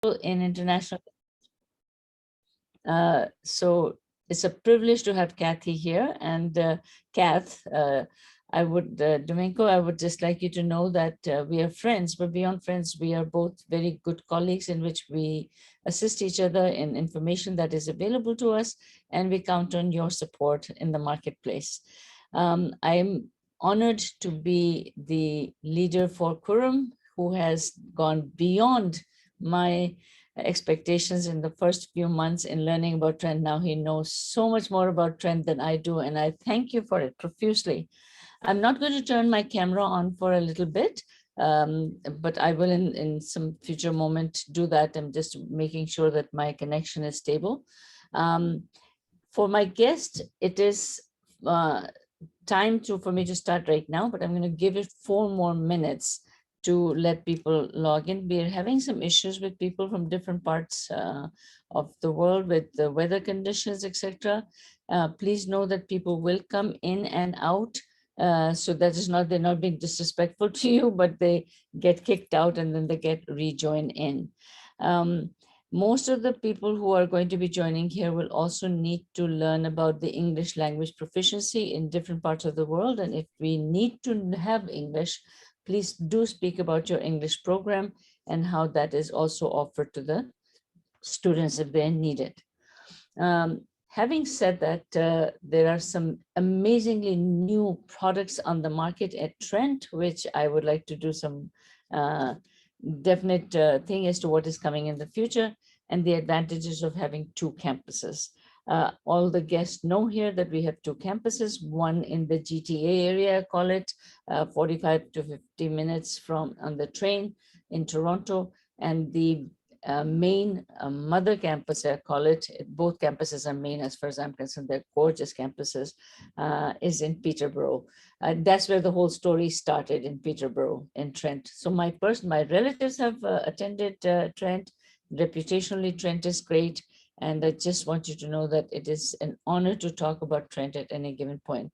in international. So it's a privilege to have Kathy here. And Kath, Domingo, I would just like you to know that we are friends, but beyond friends, we are both very good colleagues in which we assist each other in information that is available to us, and we count on your support in the marketplace. I'm honored to be the leader for Kurum, who has gone beyond my expectations in the first few months in learning about Trent. Now he knows so much more about Trent than I do, and I thank you for it profusely. I'm not going to turn my camera on for a little bit, but I will in some future moment do that. I'm just making sure that my connection is stable. For my guest, it is time for me to start right now, but I'm going to give it 4 more minutes to let people log in. We're having some issues with people from different parts of the world with the weather conditions, etc. Please know that people will come in and out. So that is not, they're not being disrespectful to you, but they get kicked out and then they get rejoined in. Most of the people who are going to be joining here will also need to learn about the English language proficiency in different parts of the world. And if we need to have English, please do speak about your English program and how that is also offered to the students if they need it. Having said that, there are some amazingly new products on the market at Trent, which I would like to do some definite thing as to what is coming in the future and the advantages of having 2 campuses. All the guests know here that we have 2 campuses, one in the GTA area, call it 45 to 50 minutes on the train in Toronto, and the main mother campus, I call it, both campuses are main as far as I'm concerned, they're gorgeous campuses, is in Peterborough. That's where the whole story started, in Peterborough, in Trent. So my relatives have attended Trent. Reputationally, Trent is great. And I just want you to know that it is an honor to talk about Trent at any given point.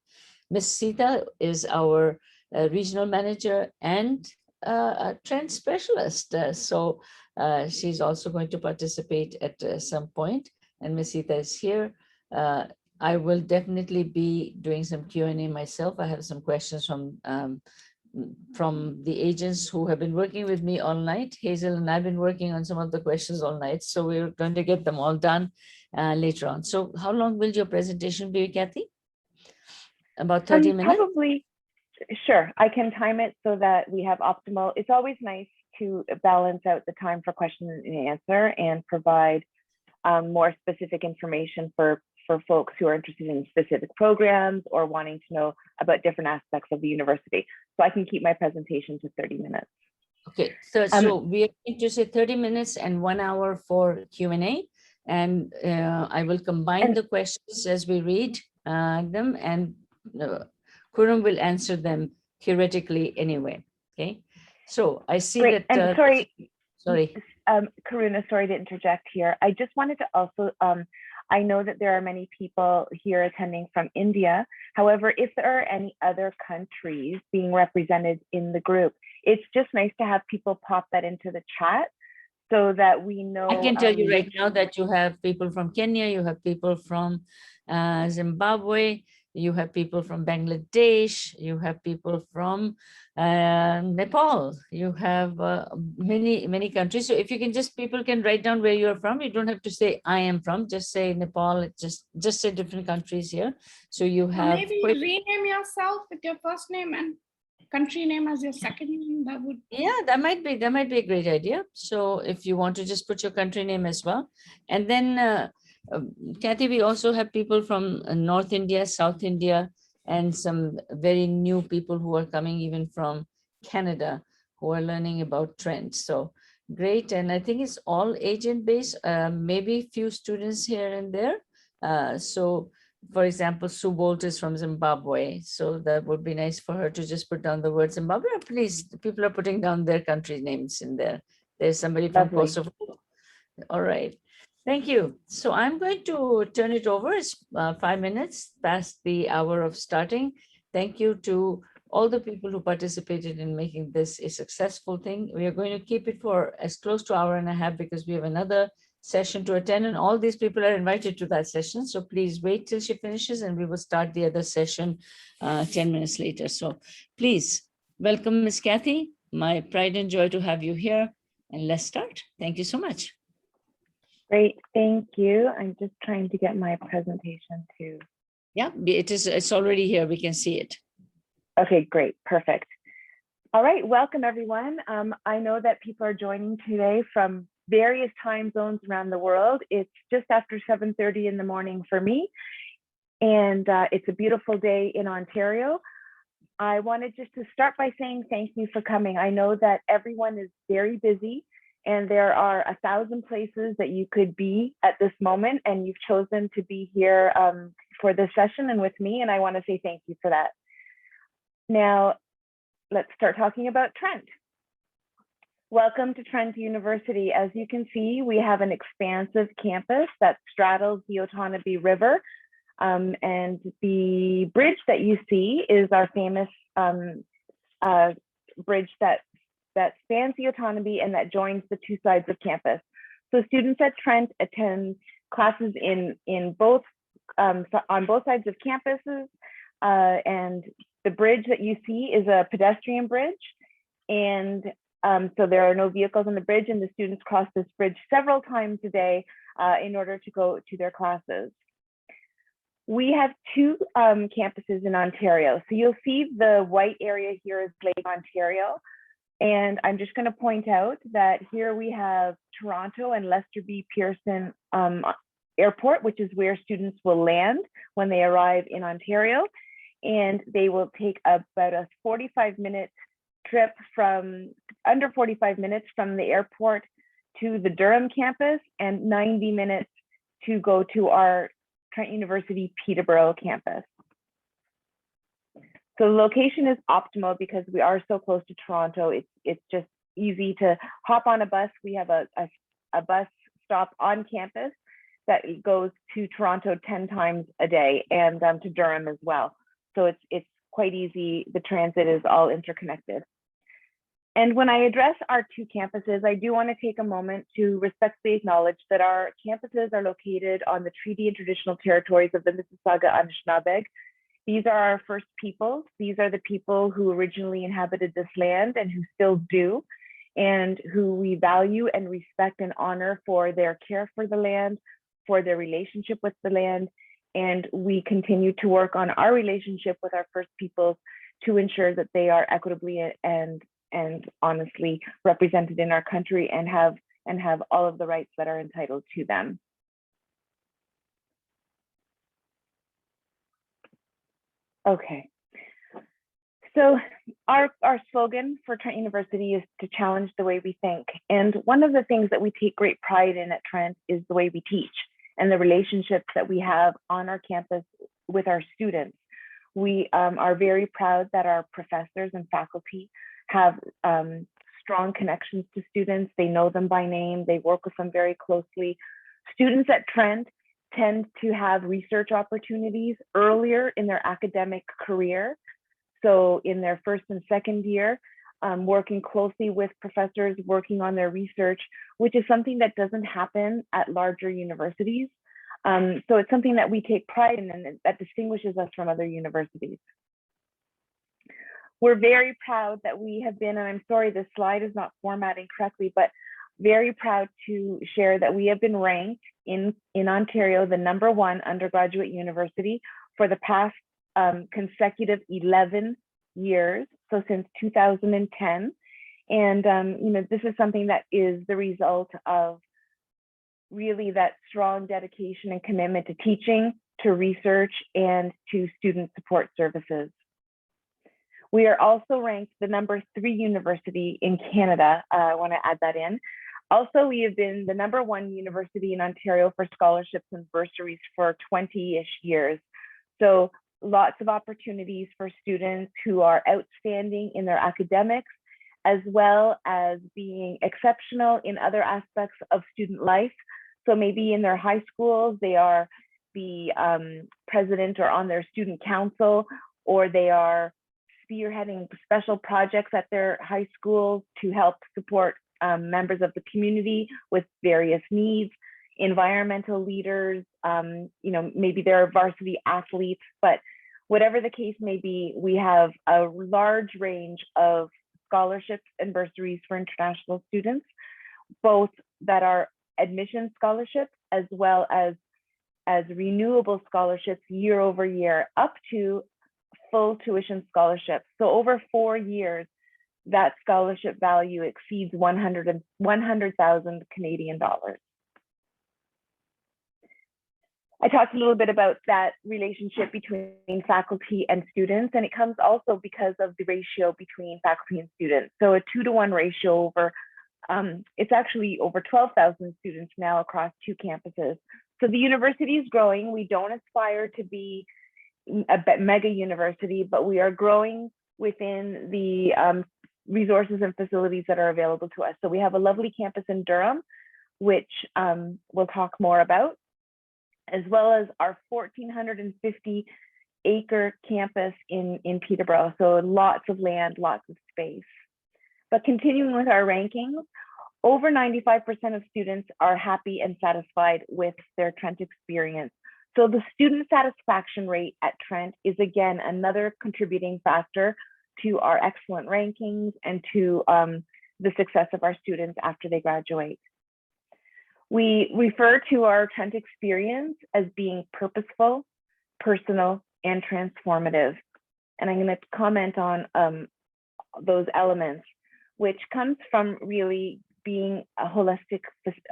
Ms. Sita is our regional manager and a Trent specialist. So she's also going to participate at some point. And Ms. Sita is here. I will definitely be doing some Q&A myself. I have some questions from the agents who have been working with me all night. Hazel and I've been working on some of the questions all night, so we're going to get them all done later on. So how long will your presentation be, Kathy? About 30 minutes? Probably, sure. I can time it so that we have optimal. It's always nice to balance out the time for question and answer and provide more specific information for folks who are interested in specific programs or wanting to know about different aspects of the university. So I can keep my presentation to 30 minutes. Okay, so we are going to say 30 minutes and 1 hour for Q&A. And I will combine the questions as we read them, and Kurum will answer them theoretically anyway. Okay, so I see Great. that. And sorry, Karuna, sorry to interject here. I just wanted to also, I know that there are many people here attending from India. However, if there are any other countries being represented in the group, it's just nice to have people pop that into the chat so that we know. I can tell you right now that you have people from Kenya, you have people from Zimbabwe, you have people from Bangladesh, you have people from Nepal, you have many countries. So if you can people can write down where you're from. You don't have to say I am from, just say Nepal, just say different countries here. So you have— maybe rename yourself with your first name and country name as your second name. That would— yeah, that might be a great idea. So if you want to just put your country name as well. And then Kathy, we also have people from North India, South India, and some very new people who are coming even from Canada who are learning about Trent. So great. And I think it's all agent-based, maybe few students here and there. So for example, Sue Bolt is from Zimbabwe. So that would be nice for her to just put down the word Zimbabwe. Please, people are putting down their country names in there. There's somebody from Kosovo. All right. Thank you. So I'm going to turn it over. It's 5 minutes past the hour of starting. Thank you to all the people who participated in making this a successful thing. We are going to keep it for as close to an hour and a half because we have another session to attend, and all these people are invited to that session. So please wait till she finishes and we will start the other session 10 minutes later. So please welcome Ms. Kathy. My pride and joy to have you here, and let's start. Thank you so much. Great, thank you. I'm just trying to get my presentation to. Yeah, it's already here. We can see it. Okay, great, perfect. All right, welcome everyone. I know that people are joining today from various time zones around the world. It's just after 7:30 in the morning for me, and it's a beautiful day in Ontario. I wanted just to start by saying thank you for coming. I know that everyone is very busy and there are 1,000 places that you could be at this moment, and you've chosen to be here for this session and with me, and I want to say thank you for that. Now, let's start talking about Trent. Welcome to Trent University. As you can see, we have an expansive campus that straddles the Otonabee River, and the bridge that you see is our famous bridge that spans the Otonabee and that joins the two sides of campus. So students at Trent attend classes on both sides of campuses, and the bridge that you see is a pedestrian bridge, and so there are no vehicles on the bridge, and the students cross this bridge several times a day in order to go to their classes. We have two campuses in Ontario. So you'll see the white area here is Lake Ontario. And I'm just going to point out that here we have Toronto and Lester B. Pearson Airport, which is where students will land when they arrive in Ontario. And they will take about a 45-minute trip under 45 minutes from the airport to the Durham campus, and 90 minutes to go to our Trent University Peterborough campus. So the location is optimal because we are so close to Toronto. It's just easy to hop on a bus. We have a bus stop on campus that goes to Toronto 10 times a day, and to Durham as well. So it's quite easy. The transit is all interconnected. And when I address our two campuses, I do want to take a moment to respectfully acknowledge that our campuses are located on the treaty and traditional territories of the Mississauga Anishinaabe. These are our first peoples. These are the people who originally inhabited this land and who still do, and who we value and respect and honor for their care for the land, for their relationship with the land. And we continue to work on our relationship with our first peoples to ensure that they are equitably and honestly represented in our country and have all of the rights that are entitled to them. Okay, so our slogan for Trent University is to challenge the way we think. And one of the things that we take great pride in at Trent is the way we teach and the relationships that we have on our campus with our students. We are very proud that our professors and faculty have strong connections to students. They know them by name. They work with them very closely. Students at Trent tend to have research opportunities earlier in their academic career. So in their first and second year, working closely with professors, working on their research, which is something that doesn't happen at larger universities. So it's something that we take pride in and that distinguishes us from other universities. We're very proud that we have been, and I'm sorry this slide is not formatting correctly, but very proud to share that we have been ranked in Ontario the #1 undergraduate university for the past consecutive 11 years, so since 2010. And this is something that is the result of really that strong dedication and commitment to teaching, to research, and to student support services. We are also ranked the #3 university in Canada. I want to add that in. Also, we have been the #1 university in Ontario for scholarships and bursaries for 20-ish years. So lots of opportunities for students who are outstanding in their academics, as well as being exceptional in other aspects of student life. So maybe in their high schools, they are the president or on their student council, or they are spearheading special projects at their high schools to help support members of the community with various needs, environmental leaders, maybe they're varsity athletes, but whatever the case may be, we have a large range of scholarships and bursaries for international students, both that are admission scholarships as well as renewable scholarships year over year, up to full tuition scholarships. So over 4 years, that scholarship value exceeds 100,000 Canadian dollars. I talked a little bit about that relationship between faculty and students, and it comes also because of the ratio between faculty and students. So a 2-to-1 ratio over, it's actually over 12,000 students now across 2 campuses. So the university is growing. We don't aspire to be a mega university, but we are growing within the resources and facilities that are available to us. So we have a lovely campus in Durham, which we'll talk more about, as well as our 1,450 acre campus in Peterborough. So lots of land, lots of space. But continuing with our rankings, over 95% of students are happy and satisfied with their Trent experience. So the student satisfaction rate at Trent is again another contributing factor to our excellent rankings and to the success of our students after they graduate. We refer to our Trent experience as being purposeful, personal, and transformative. And I'm going to comment on those elements, which comes from really being a holistic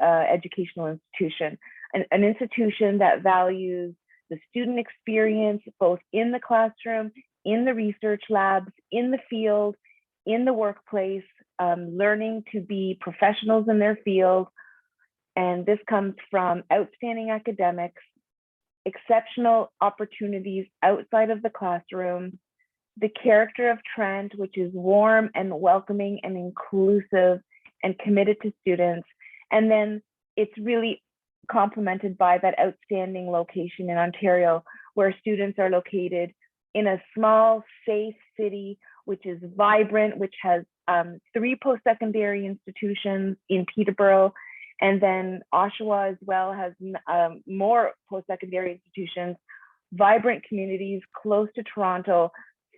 educational institution, an institution that values the student experience, both in the classroom, in the research labs, in the field, in the workplace, learning to be professionals in their field. And this comes from outstanding academics, exceptional opportunities outside of the classroom, the character of Trent, which is warm and welcoming and inclusive and committed to students. And then it's really complemented by that outstanding location in Ontario, where students are located in a small, safe city, which is vibrant, which has 3 post-secondary institutions in Peterborough. And then Oshawa as well has more post-secondary institutions, vibrant communities close to Toronto,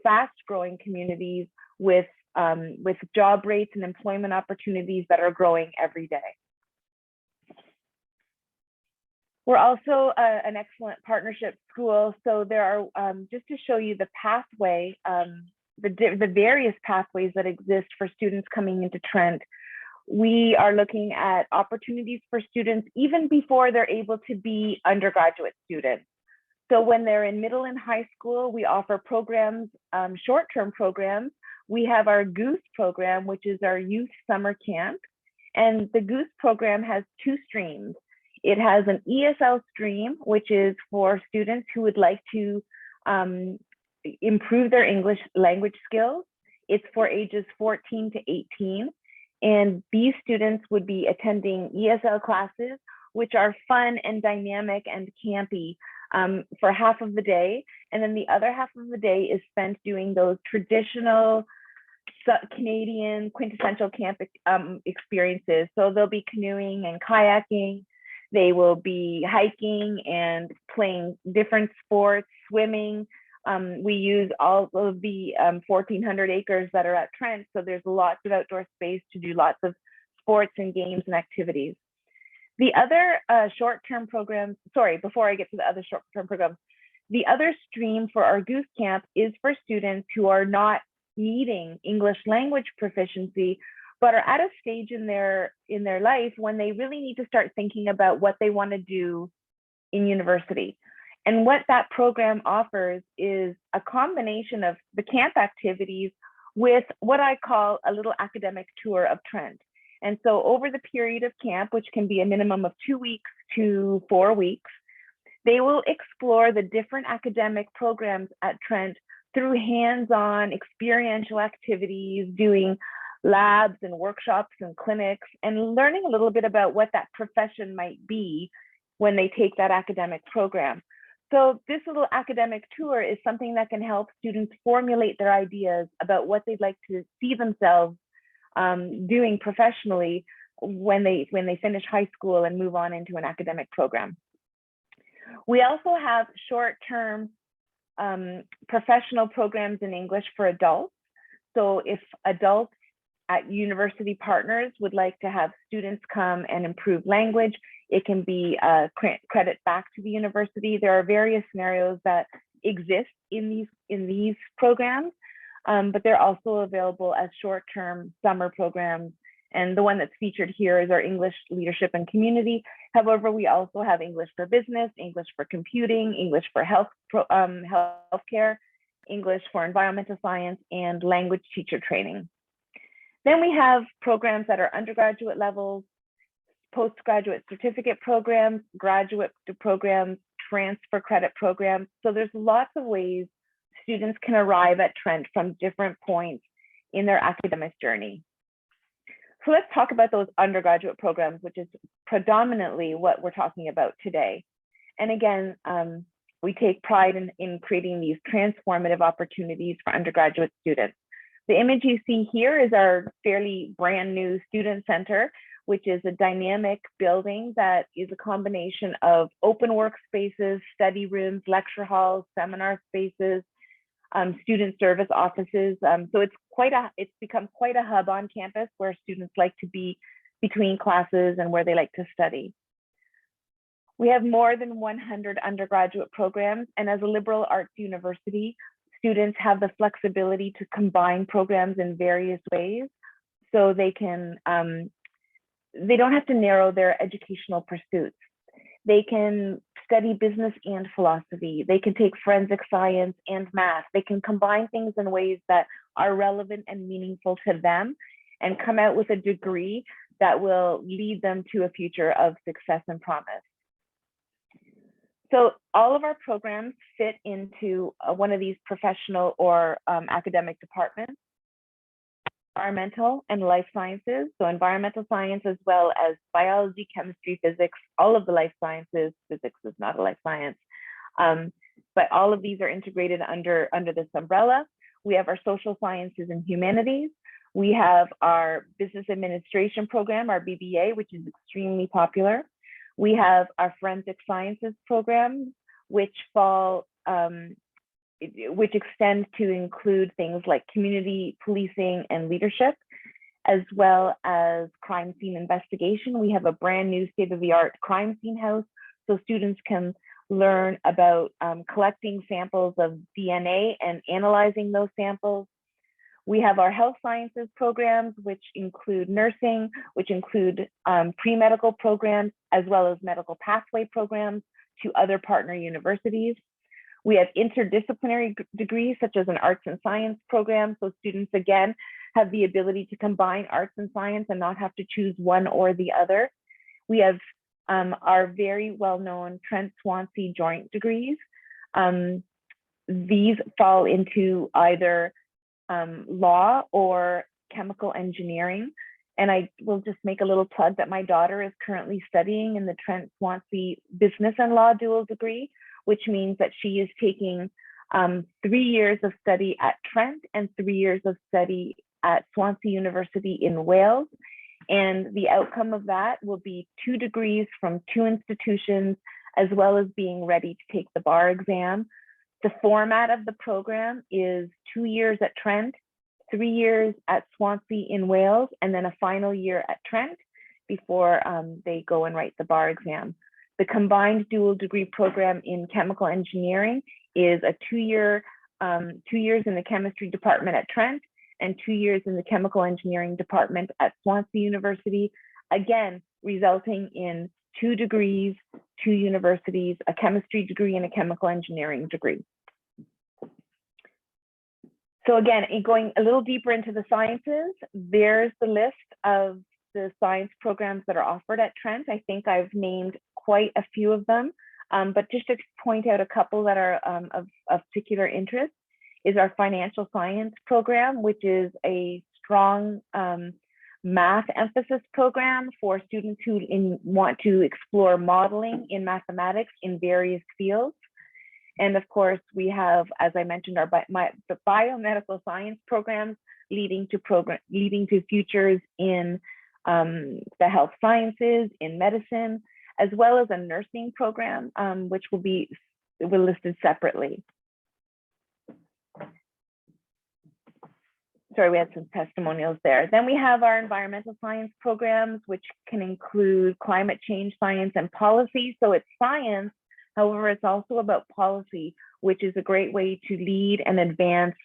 fast-growing communities with job rates and employment opportunities that are growing every day. We're also an excellent partnership school. So there are, just to show you the pathway, the various pathways that exist for students coming into Trent, we are looking at opportunities for students even before they're able to be undergraduate students. So when they're in middle and high school, we offer programs, short-term programs. We have our Goose program, which is our youth summer camp. And the Goose program has 2 streams. It has an ESL stream, which is for students who would like to improve their English language skills. It's for ages 14 to 18. And these students would be attending ESL classes, which are fun and dynamic and campy for half of the day. And then the other half of the day is spent doing those traditional Canadian quintessential camp experiences. So they'll be canoeing and kayaking. They will be hiking and playing different sports, swimming. We use all of the 1,400 acres that are at Trent. So there's lots of outdoor space to do lots of sports and games and activities. The other short-term programs, sorry, before I get to the other short-term programs, the other stream for our Goose Camp is for students who are not needing English language proficiency, but are at a stage in their life when they really need to start thinking about what they want to do in university. And what that program offers is a combination of the camp activities with what I call a little academic tour of Trent. And so over the period of camp, which can be a minimum of 2 weeks to 4 weeks, they will explore the different academic programs at Trent through hands-on experiential activities, doing labs and workshops and clinics, and learning a little bit about what that profession might be when they take that academic program. So this little academic tour is something that can help students formulate their ideas about what they'd like to see themselves doing professionally when they finish high school and move on into an academic program. We also have short-term professional programs in English for adults. So if adults at university partners would like to have students come and improve language, it can be credit back to the university. There are various scenarios that exist in these programs, but they're also available as short-term summer programs. And the one that's featured here is our English Leadership and Community. However, we also have English for Business, English for Computing, English for Healthcare, English for Environmental Science, and Language Teacher Training. Then we have programs that are undergraduate levels, postgraduate certificate programs, graduate programs, transfer credit programs. So there's lots of ways students can arrive at Trent from different points in their academic journey. So let's talk about those undergraduate programs, which is predominantly what we're talking about today. And again, we take pride in creating these transformative opportunities for undergraduate students. The image you see here is our fairly brand new student center, which is a dynamic building that is a combination of open workspaces, study rooms, lecture halls, seminar spaces, student service offices. So it's become quite a hub on campus where students like to be between classes and where they like to study. We have more than 100 undergraduate programs, and as a liberal arts university, students have the flexibility to combine programs in various ways. So they can, they don't have to narrow their educational pursuits. They can study business and philosophy. They can take forensic science and math. They can combine things in ways that are relevant and meaningful to them and come out with a degree that will lead them to a future of success and promise. So all of our programs fit into one of these professional or academic departments: environmental and life sciences. So environmental science, as well as biology, chemistry, physics, all of the life sciences. Physics is not a life science, but all of these are integrated under this umbrella. We have our social sciences and humanities. We have our business administration program, our BBA, which is extremely popular. We have our forensic sciences program, which extend to include things like community policing and leadership, as well as crime scene investigation. We have a brand new state-of-the-art crime scene house, so students can learn about collecting samples of DNA and analyzing those samples. We have our health sciences programs, which include nursing, which include pre-medical programs, as well as medical pathway programs to other partner universities. We have interdisciplinary degrees, such as an arts and science program. So students, again, have the ability to combine arts and science and not have to choose one or the other. We have our very well-known Trent Swansea joint degrees. These fall into either law or chemical engineering. And I will just make a little plug that my daughter is currently studying in the Trent Swansea Business and Law dual degree, which means that she is taking 3 years of study at Trent and 3 years of study at Swansea University in Wales. And the outcome of that will be 2 degrees from 2 institutions, as well as being ready to take the bar exam. The format of the program is 2 years at Trent, 3 years at Swansea in Wales, and then a final year at Trent before they go and write the bar exam. The combined dual degree program in chemical engineering is a 2 years in the chemistry department at Trent and 2 years in the chemical engineering department at Swansea University, again, resulting in 2 degrees, 2 universities, a chemistry degree and a chemical engineering degree. So again, going a little deeper into the sciences, there's the list of the science programs that are offered at Trent. I think I've named quite a few of them, but just to point out a couple that are of particular interest is our financial science program, which is a strong math emphasis program for students who want to explore modeling in mathematics in various fields. And of course, we have, as I mentioned, the biomedical science programs leading to futures in the health sciences, in medicine, as well as a nursing program, which will be listed separately. Sorry, we had some testimonials there. Then we have our environmental science programs, which can include climate change science and policy. So it's science, however, it's also about policy, which is a great way to lead and advance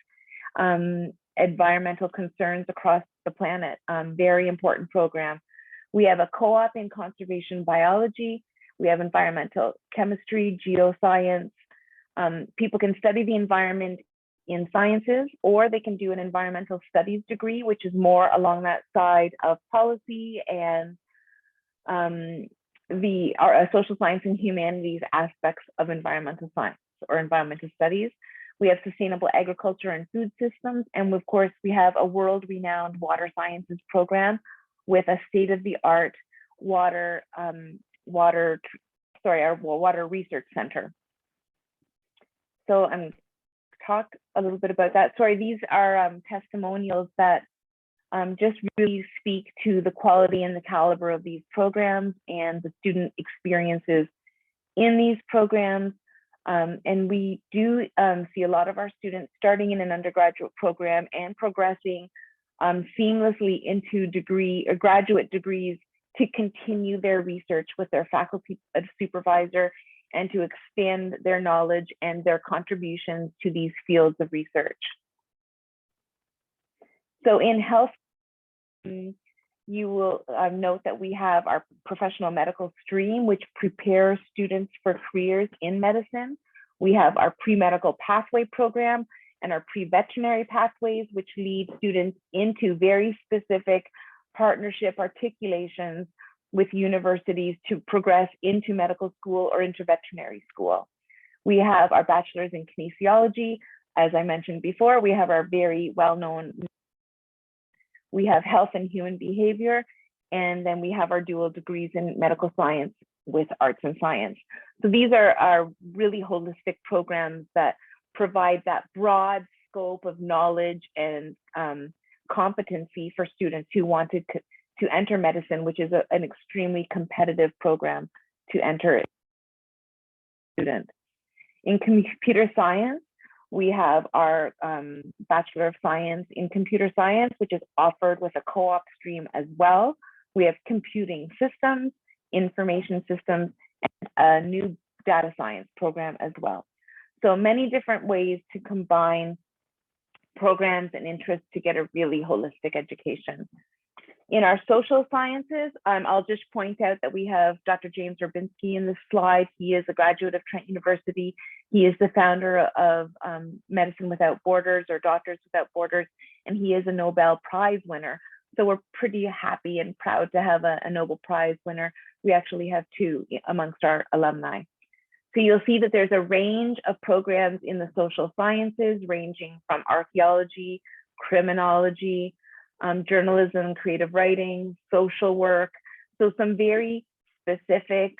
environmental concerns across the planet. Very important program. We have a co-op in conservation biology. We have environmental chemistry, geoscience. People can study the environment in sciences, or they can do an environmental studies degree, which is more along that side of policy and our social science and humanities aspects of environmental science or environmental studies. We have sustainable agriculture and food systems. And of course, we have a world-renowned water sciences program with a state-of-the-art water research center. So I'm talk a little bit about that. Sorry, these are testimonials that just really speak to the quality and the caliber of these programs and the student experiences in these programs. And we do see a lot of our students starting in an undergraduate program and progressing seamlessly into degree or graduate degrees to continue their research with their faculty supervisor and to expand their knowledge and their contributions to these fields of research. So in health, you will note that we have our professional medical stream, which prepares students for careers in medicine. We have our pre-medical pathway program and our pre-veterinary pathways, which lead students into very specific partnership articulations with universities to progress into medical school or into veterinary school. We have our bachelor's in kinesiology. As I mentioned before, we have our very well-known, we have health and human behavior, and then we have our dual degrees in medical science with arts and science. So these are really holistic programs that provide that broad scope of knowledge and competency for students who wanted to enter medicine, which is an extremely competitive program to enter student. In computer science, we have our Bachelor of Science in Computer Science, which is offered with a co-op stream as well. We have computing systems, information systems, and a new data science program as well. So many different ways to combine programs and interests to get a really holistic education. In our social sciences, I'll just point out that we have Dr. James Urbinski in this slide. He is a graduate of Trent University. He is the founder of Medicine Without Borders, or Doctors Without Borders, and he is a Nobel Prize winner. So we're pretty happy and proud to have a Nobel Prize winner. We actually have two amongst our alumni. So you'll see that there's a range of programs in the social sciences, ranging from archaeology, criminology, journalism, creative writing, social work. So some very specific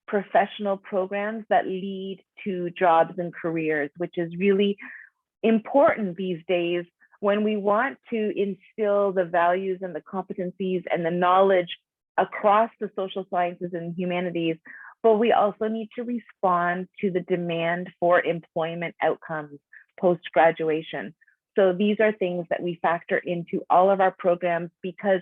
professional programs that lead to jobs and careers, which is really important these days when we want to instill the values and the competencies and the knowledge across the social sciences and humanities, but we also need to respond to the demand for employment outcomes post-graduation. So these are things that we factor into all of our programs, because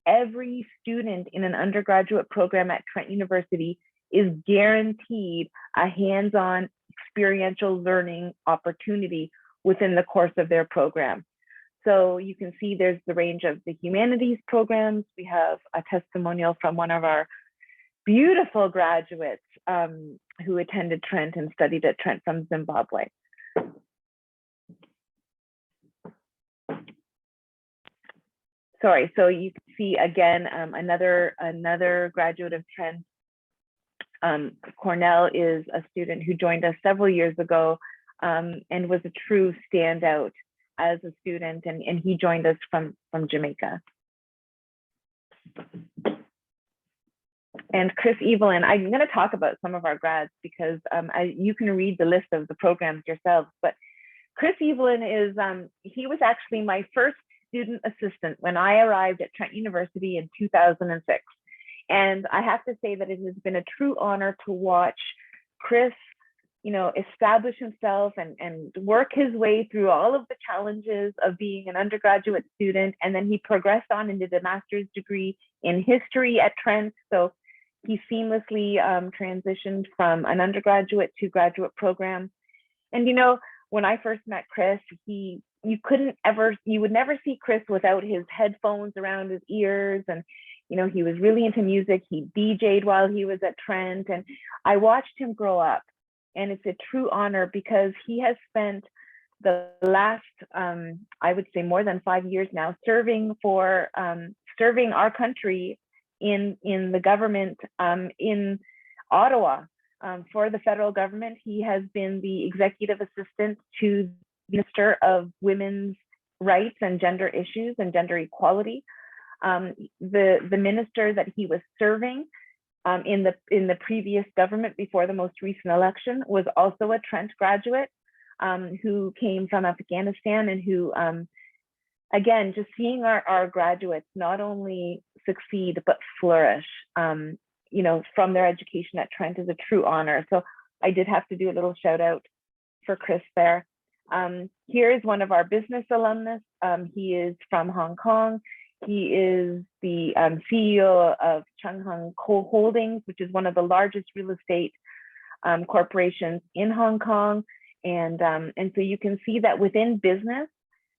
every student in an undergraduate program at Trent University is guaranteed a hands-on experiential learning opportunity within the course of their program. So you can see there's the range of the humanities programs. We have a testimonial from one of our beautiful graduates who attended Trent and studied at Trent from Zimbabwe. Sorry, so you can see again, another graduate of Trent. Cornell is a student who joined us several years ago and was a true standout as a student, and he joined us from Jamaica. And Chris Evelyn, I'm going to talk about some of our grads because you can read the list of the programs yourselves. But Chris Evelyn is, he was actually my first student assistant when I arrived at Trent University in 2006. And I have to say that it has been a true honor to watch Chris, establish himself and work his way through all of the challenges of being an undergraduate student. And then he progressed on into the master's degree in history at Trent. So he seamlessly transitioned from an undergraduate to graduate program. And, when I first met Chris, you would never see Chris without his headphones around his ears. And, he was really into music. He DJ'd while he was at Trent. And I watched him grow up. And it's a true honor because he has spent the last, I would say more than 5 years now, serving our country in the government in Ottawa. For the federal government, he has been the executive assistant to the Minister of Women's Rights and Gender Issues and Gender Equality. The minister that he was serving in the previous government before the most recent election was also a Trent graduate who came from Afghanistan and who, again, just seeing our graduates not only succeed but flourish, from their education at Trent is a true honor. So I did have to do a little shout out for Chris there. Here is one of our business alumnus. He is from Hong Kong. He is the CEO of Chung Hung Coal Holdings, which is one of the largest real estate corporations in Hong Kong. And so you can see that within business,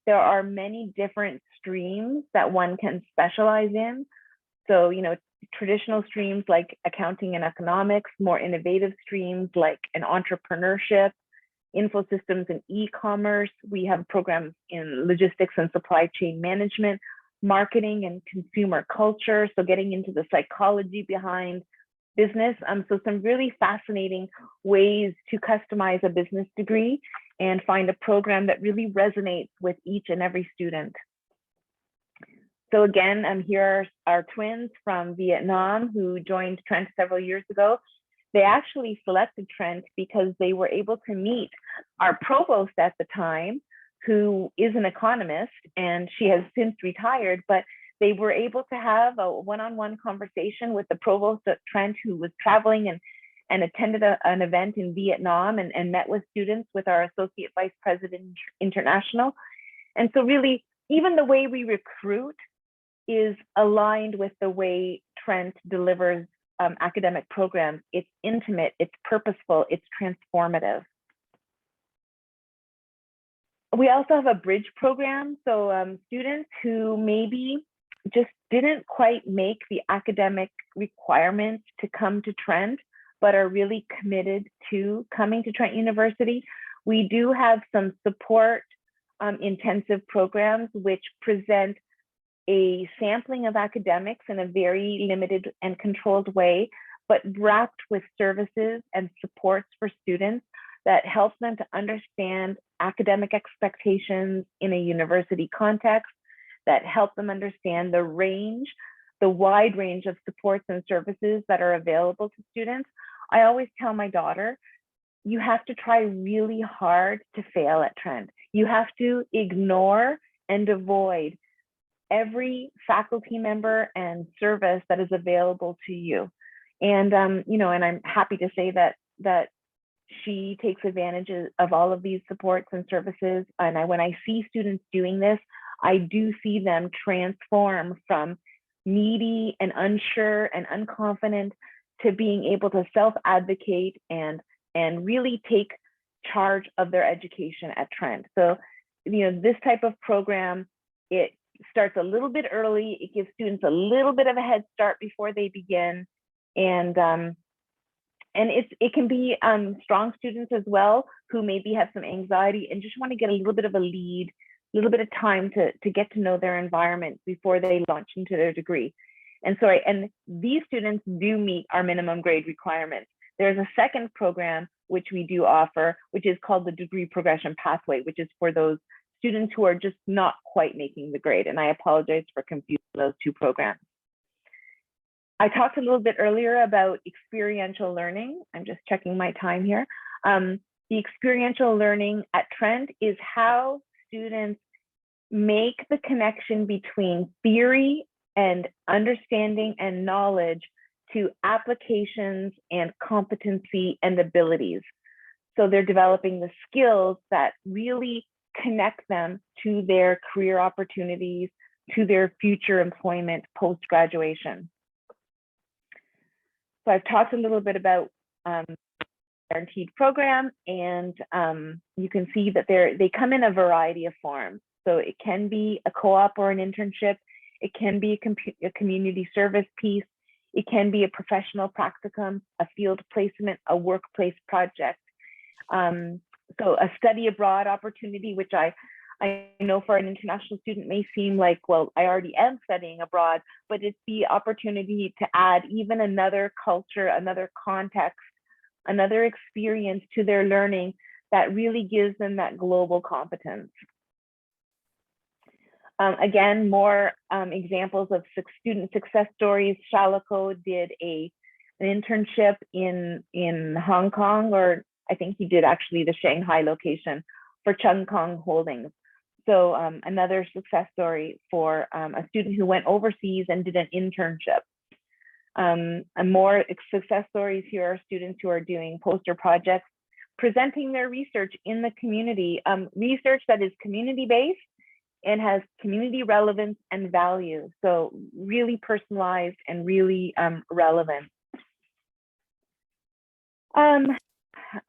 there are many different streams that one can specialize in. So, traditional streams like accounting and economics, more innovative streams like an entrepreneurship, info systems and e-commerce. We have programs in logistics and supply chain management, marketing and consumer culture. So getting into the psychology behind business. So some really fascinating ways to customize a business degree and find a program that really resonates with each and every student. So again, here are our twins from Vietnam who joined Trent several years ago. They actually selected Trent because they were able to meet our provost at the time, who is an economist, and she has since retired, but they were able to have a one-on-one conversation with the provost at Trent, who was traveling and attended an event in Vietnam and met with students with our Associate Vice President International. And so really, even the way we recruit is aligned with the way Trent delivers academic programs. It's intimate, it's purposeful, it's transformative. We also have a bridge program. So students who maybe just didn't quite make the academic requirements to come to Trent, but are really committed to coming to Trent University. We do have some support intensive programs which present a sampling of academics in a very limited and controlled way, but wrapped with services and supports for students that help them to understand academic expectations in a university context, that help them understand the wide range of supports and services that are available to students. I always tell my daughter, you have to try really hard to fail at Trent. You have to ignore and avoid every faculty member and service that is available to you. And and I'm happy to say that she takes advantage of all of these supports and services. And when I see students doing this, I do see them transform from needy and unsure and unconfident to being able to self-advocate and really take charge of their education at Trent. So, this type of program, it starts a little bit early. It gives students a little bit of a head start before they begin. And it can be strong students as well who maybe have some anxiety and just want to get a little bit of a lead, a little bit of time to get to know their environment before they launch into their degree. And these students do meet our minimum grade requirements. There's a second program which we do offer, which is called the Degree Progression Pathway, which is for those students who are just not quite making the grade. And I apologize for confusing those two programs. I talked a little bit earlier about experiential learning. I'm just checking my time here. The experiential learning at Trent is how students make the connection between theory and understanding and knowledge to applications and competency and abilities. So they're developing the skills that really connect them to their career opportunities, to their future employment post-graduation. So I've talked a little bit about guaranteed program, and you can see that they come in a variety of forms. So it can be a co-op or an internship. It can be a community service piece. It can be a professional practicum, a field placement, a workplace project. So a study abroad opportunity, which I know for an international student may seem like, well, I already am studying abroad, but it's the opportunity to add even another culture, another context, another experience to their learning that really gives them that global competence. Again, more examples of student success stories. Shalako did an internship in Hong Kong, or I think he did actually the Shanghai location for Chung Kong Holdings. So another success story for a student who went overseas and did an internship. And more success stories here are students who are doing poster projects, presenting their research in the community, research that is community-based and has community relevance and value. So really personalized and really relevant. Again,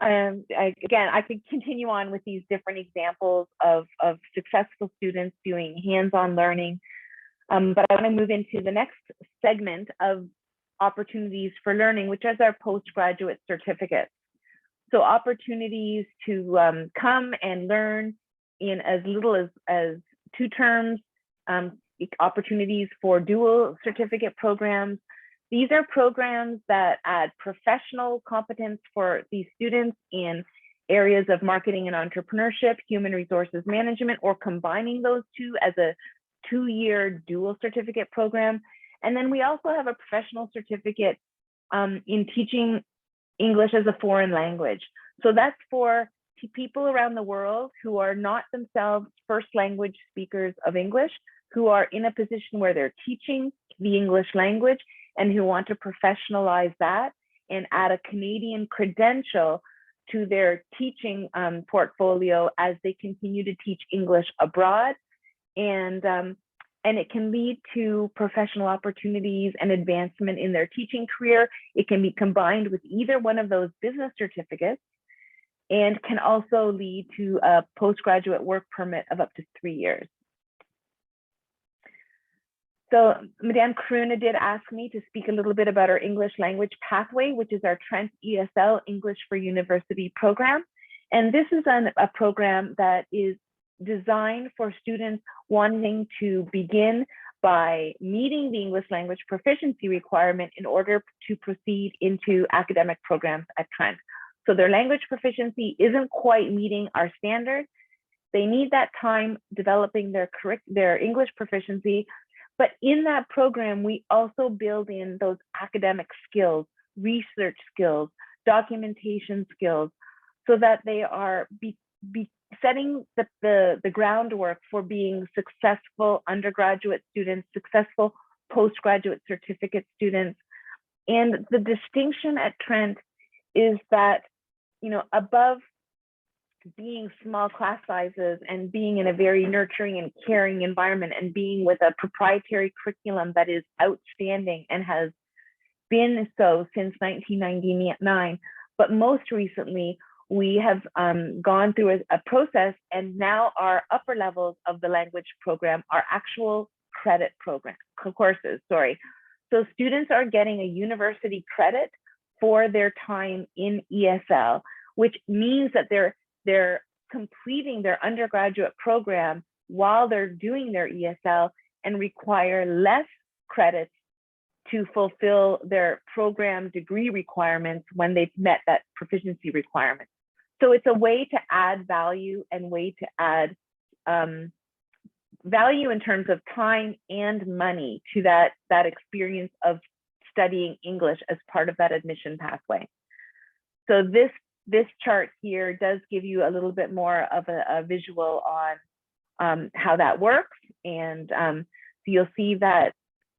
I could continue on with these different examples of successful students doing hands-on learning, but I want to move into the next segment of opportunities for learning, which is our postgraduate certificates. So opportunities to come and learn in as little as 2 terms, opportunities for dual certificate programs. These are programs that add professional competence for these students in areas of marketing and entrepreneurship, human resources management, or combining those two as a 2-year dual certificate program. And then we also have a professional certificate in teaching English as a foreign language. So that's for people around the world who are not themselves first language speakers of English, who are in a position where they're teaching the English language and who want to professionalize that and add a Canadian credential to their teaching portfolio as they continue to teach English abroad. And it can lead to professional opportunities and advancement in their teaching career. It can be combined with either one of those business certificates and can also lead to a postgraduate work permit of up to 3 years. So Madame Karuna did ask me to speak a little bit about our English language pathway, which is our Trent ESL English for University program. And this is a program that is designed for students wanting to begin by meeting the English language proficiency requirement in order to proceed into academic programs at Trent. So their language proficiency isn't quite meeting our standards. They need that time developing their English proficiency. But in that program, we also build in those academic skills, research skills, documentation skills, so that they are setting the groundwork for being successful undergraduate students, successful postgraduate certificate students. And the distinction at Trent is that, you know, above being small class sizes and being in a very nurturing and caring environment and being with a proprietary curriculum that is outstanding and has been so since 1999, but most recently we have gone through a process, and now our upper levels of the language program are actual credit courses. So students are getting a university credit for their time in ESL, which means that they're completing their undergraduate program while they're doing their ESL and require less credits to fulfill their program degree requirements when they've met that proficiency requirement. So it's a way to add value and way to add value in terms of time and money to that experience of studying English as part of that admission pathway. So this chart here does give you a little bit more of a visual on how that works. And so you'll see that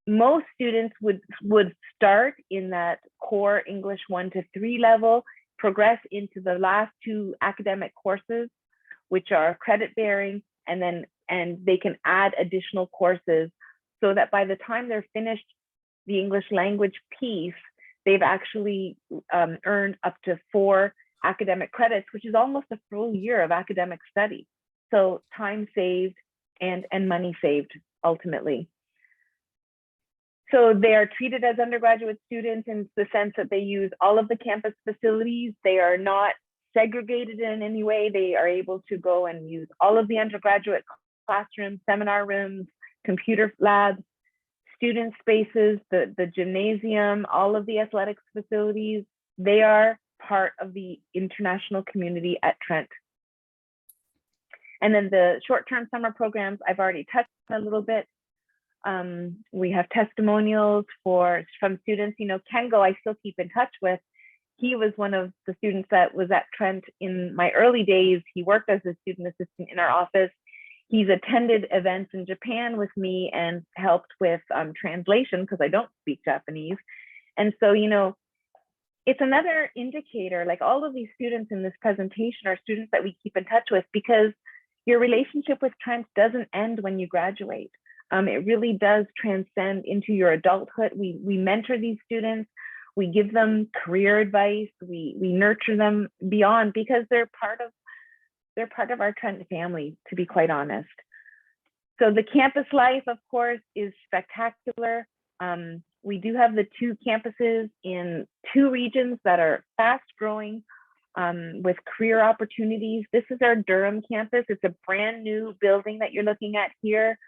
most students would start in that core English 1 to 3 level, progress into the last 2 academic courses, which are credit bearing, and they can add additional courses so that by the time they're finished the English language piece, they've actually earned up to 4 academic credits, which is almost a full year of academic study. So time saved and money saved ultimately. So they are treated as undergraduate students in the sense that they use all of the campus facilities. They are not segregated in any way. They are able to go and use all of the undergraduate classrooms, seminar rooms, computer labs, student spaces, the gymnasium, all of the athletics facilities. They are part of the international community at Trent. And then the short-term summer programs, I've already touched on a little bit. We have testimonials from students. You know, Kengo, I still keep in touch with. He was one of the students that was at Trent in my early days. He worked as a student assistant in our office. He's attended events in Japan with me and helped with translation because I don't speak Japanese. And so, you know, it's another indicator, like all of these students in this presentation are students that we keep in touch with, because your relationship with Trent doesn't end when you graduate. It really does transcend into your adulthood. We mentor these students, we give them career advice, we nurture them beyond, because they're part of our Trent family, to be quite honest. So the campus life, of course, is spectacular. We do have the 2 campuses in 2 regions that are fast growing with career opportunities. This is our Durham campus. It's a brand new building that you're looking at here.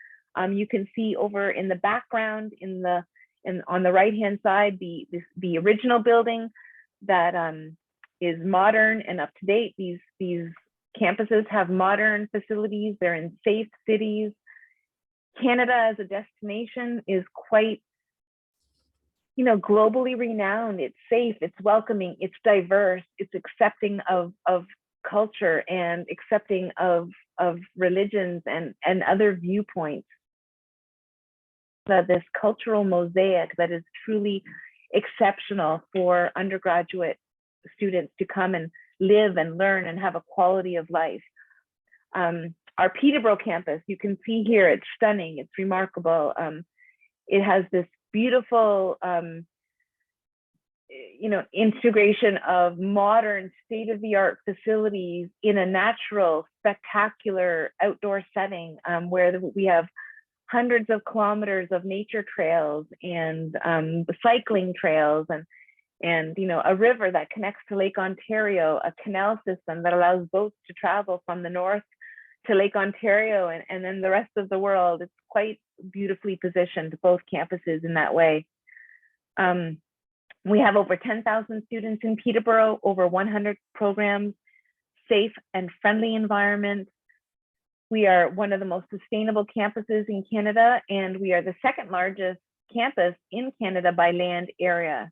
You can see over in the background on the right-hand side, the original building that is modern and up to date. These campuses have modern facilities. They're in safe cities. Canada as a destination is quite, you know, globally renowned. It's safe, it's welcoming, it's diverse, it's accepting of culture and accepting of religions and other viewpoints. This cultural mosaic that is truly exceptional for undergraduate students to come and live and learn and have a quality of life. Our Peterborough campus, you can see here, it's stunning, it's remarkable. It has this beautiful, you know, integration of modern state-of-the-art facilities in a natural, spectacular outdoor setting where we have hundreds of kilometers of nature trails and cycling trails and you know, a river that connects to Lake Ontario, a canal system that allows boats to travel from the north to Lake Ontario and then the rest of the world. It's quite beautifully positioned, both campuses in that way. We have over 10,000 students in Peterborough, over 100 programs, safe and friendly environment. We are one of the most sustainable campuses in Canada, and we are the 2nd largest campus in Canada by land area.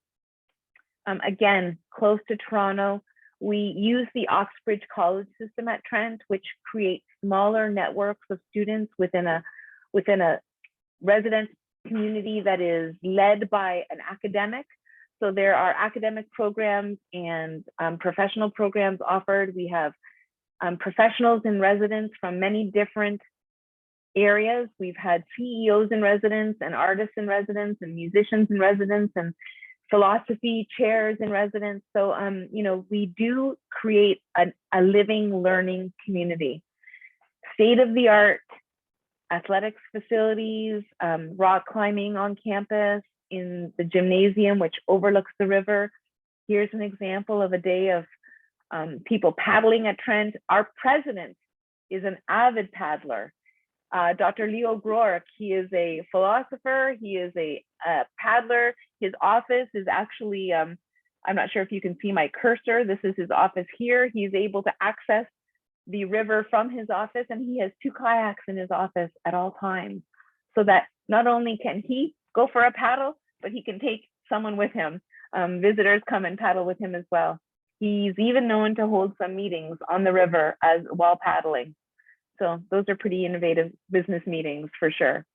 Again, close to Toronto. We use the Oxbridge College system at Trent, which creates smaller networks of students within a resident community that is led by an academic. So there are academic programs and professional programs offered. We have professionals in residence from many different areas. We've had CEOs in residence and artists in residence and musicians in residence and philosophy chairs in residence. So, you know, we do create a living, learning community. State-of-the-art athletics facilities, rock climbing on campus, in the gymnasium, which overlooks the river. Here's an example of a day of people paddling at Trent. Our president is an avid paddler. Dr. Leo Groark, he is a philosopher, he is a paddler. His office is actually, I'm not sure if you can see my cursor, this is his office here. He's able to access the river from his office, and he has 2 kayaks in his office at all times, so that not only can he go for a paddle, but he can take someone with him. Visitors come and paddle with him as well. He's even known to hold some meetings on the river while paddling. So those are pretty innovative business meetings for sure.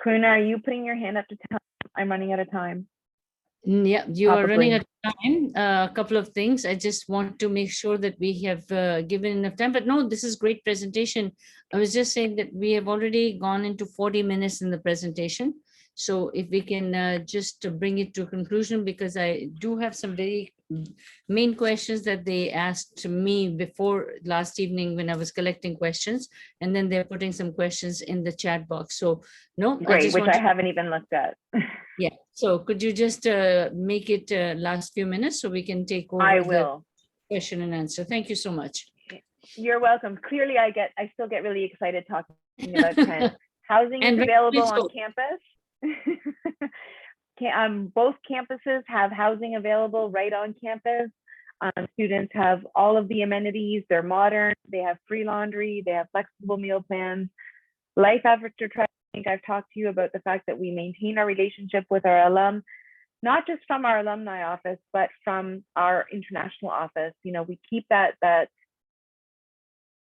Karuna, are you putting your hand up to tell I'm running out of time? Yeah, you are running Probably. out of time. A couple of things. I just want to make sure that we have given enough time, but no, this is great presentation. I was just saying that we have already gone into 40 minutes in the presentation. So if we can just bring it to a conclusion, because I do have some very main questions that they asked me before last evening when I was collecting questions, and then they're putting some questions in the chat box. So no, Great, which I haven't even looked at. yeah, so could you just make it last few minutes so we can take over I the will. question and answer? Thank you so much. You're welcome. Clearly, I still get really excited talking about TRENT. Housing is And available on so- campus. Both campuses have housing available right on campus. Students have all of the amenities. They're modern. They have free laundry. They have flexible meal plans. Life after TRENT, I think I've talked to you about the fact that we maintain our relationship with our alum, not just from our alumni office, but from our international office. You know, we keep that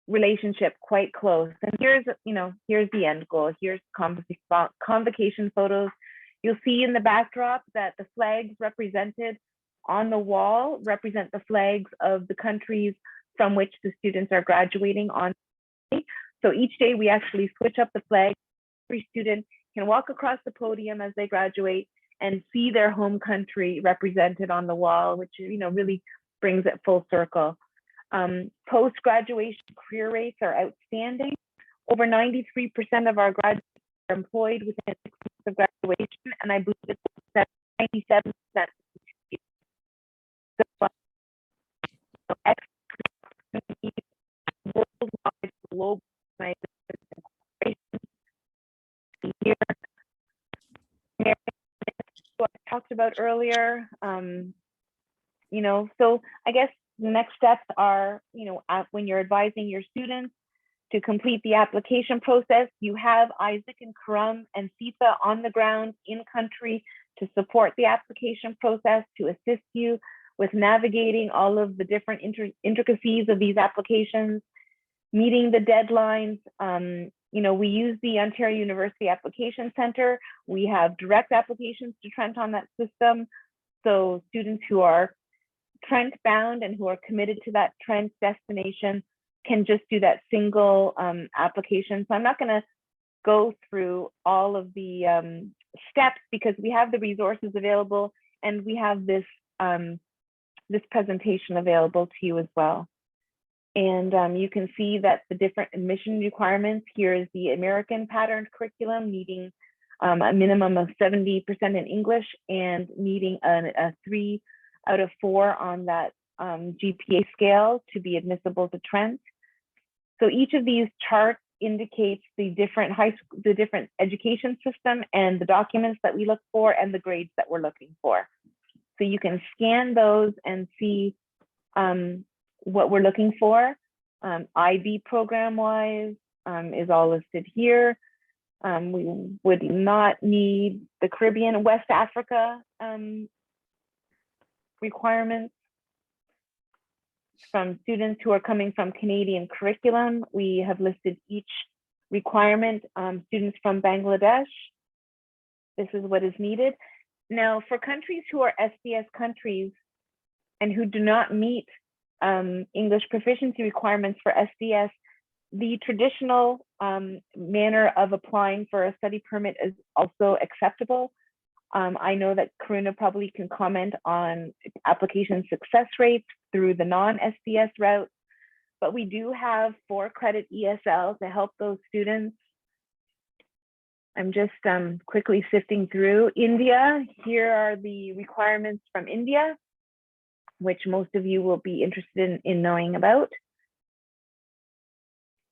relationship quite close. And here's the end goal. Here's convocation photos. You'll see in the backdrop that the flags represented on the wall represent the flags of the countries from which the students are graduating on. So each day we actually switch up the flag. Every student can walk across the podium as they graduate and see their home country represented on the wall, which really brings it full circle. Post-graduation career rates are outstanding. Over 93% of our graduates are employed within 6 months of graduation, and I believe it's 97%. So, worldwide, global, here, what I talked about earlier. So I guess the next steps are, when you're advising your students to complete the application process, you have Isaac and Karam and Sita on the ground in country to support the application process, to assist you with navigating all of the different intricacies of these applications, meeting the deadlines. We use the Ontario University Application Center. We have direct applications to TRENT on that system. So students who are TRENT bound and who are committed to that TRENT destination can just do that single application. So I'm not going to go through all of the steps because we have the resources available and we have this this presentation available to you as well. And you can see that the different admission requirements, here is the American patterned curriculum needing a minimum of 70% in English and needing a 3 out of 4 on that GPA scale to be admissible to TRENT. So each of these charts indicates the different different education system and the documents that we look for and the grades that we're looking for. So you can scan those and see what we're looking for. IB program wise is all listed here. We would not need the Caribbean and West Africa requirements. From students who are coming from Canadian curriculum, we have listed each requirement. Students from Bangladesh, this is what is needed. Now, for countries who are SDS countries and who do not meet English proficiency requirements for SDS, the traditional manner of applying for a study permit is also acceptable. I know that Karuna probably can comment on application success rates through the non-SDS route, but we do have 4-credit ESL to help those students. I'm just quickly sifting through. India, here are the requirements from India, which most of you will be interested in knowing about.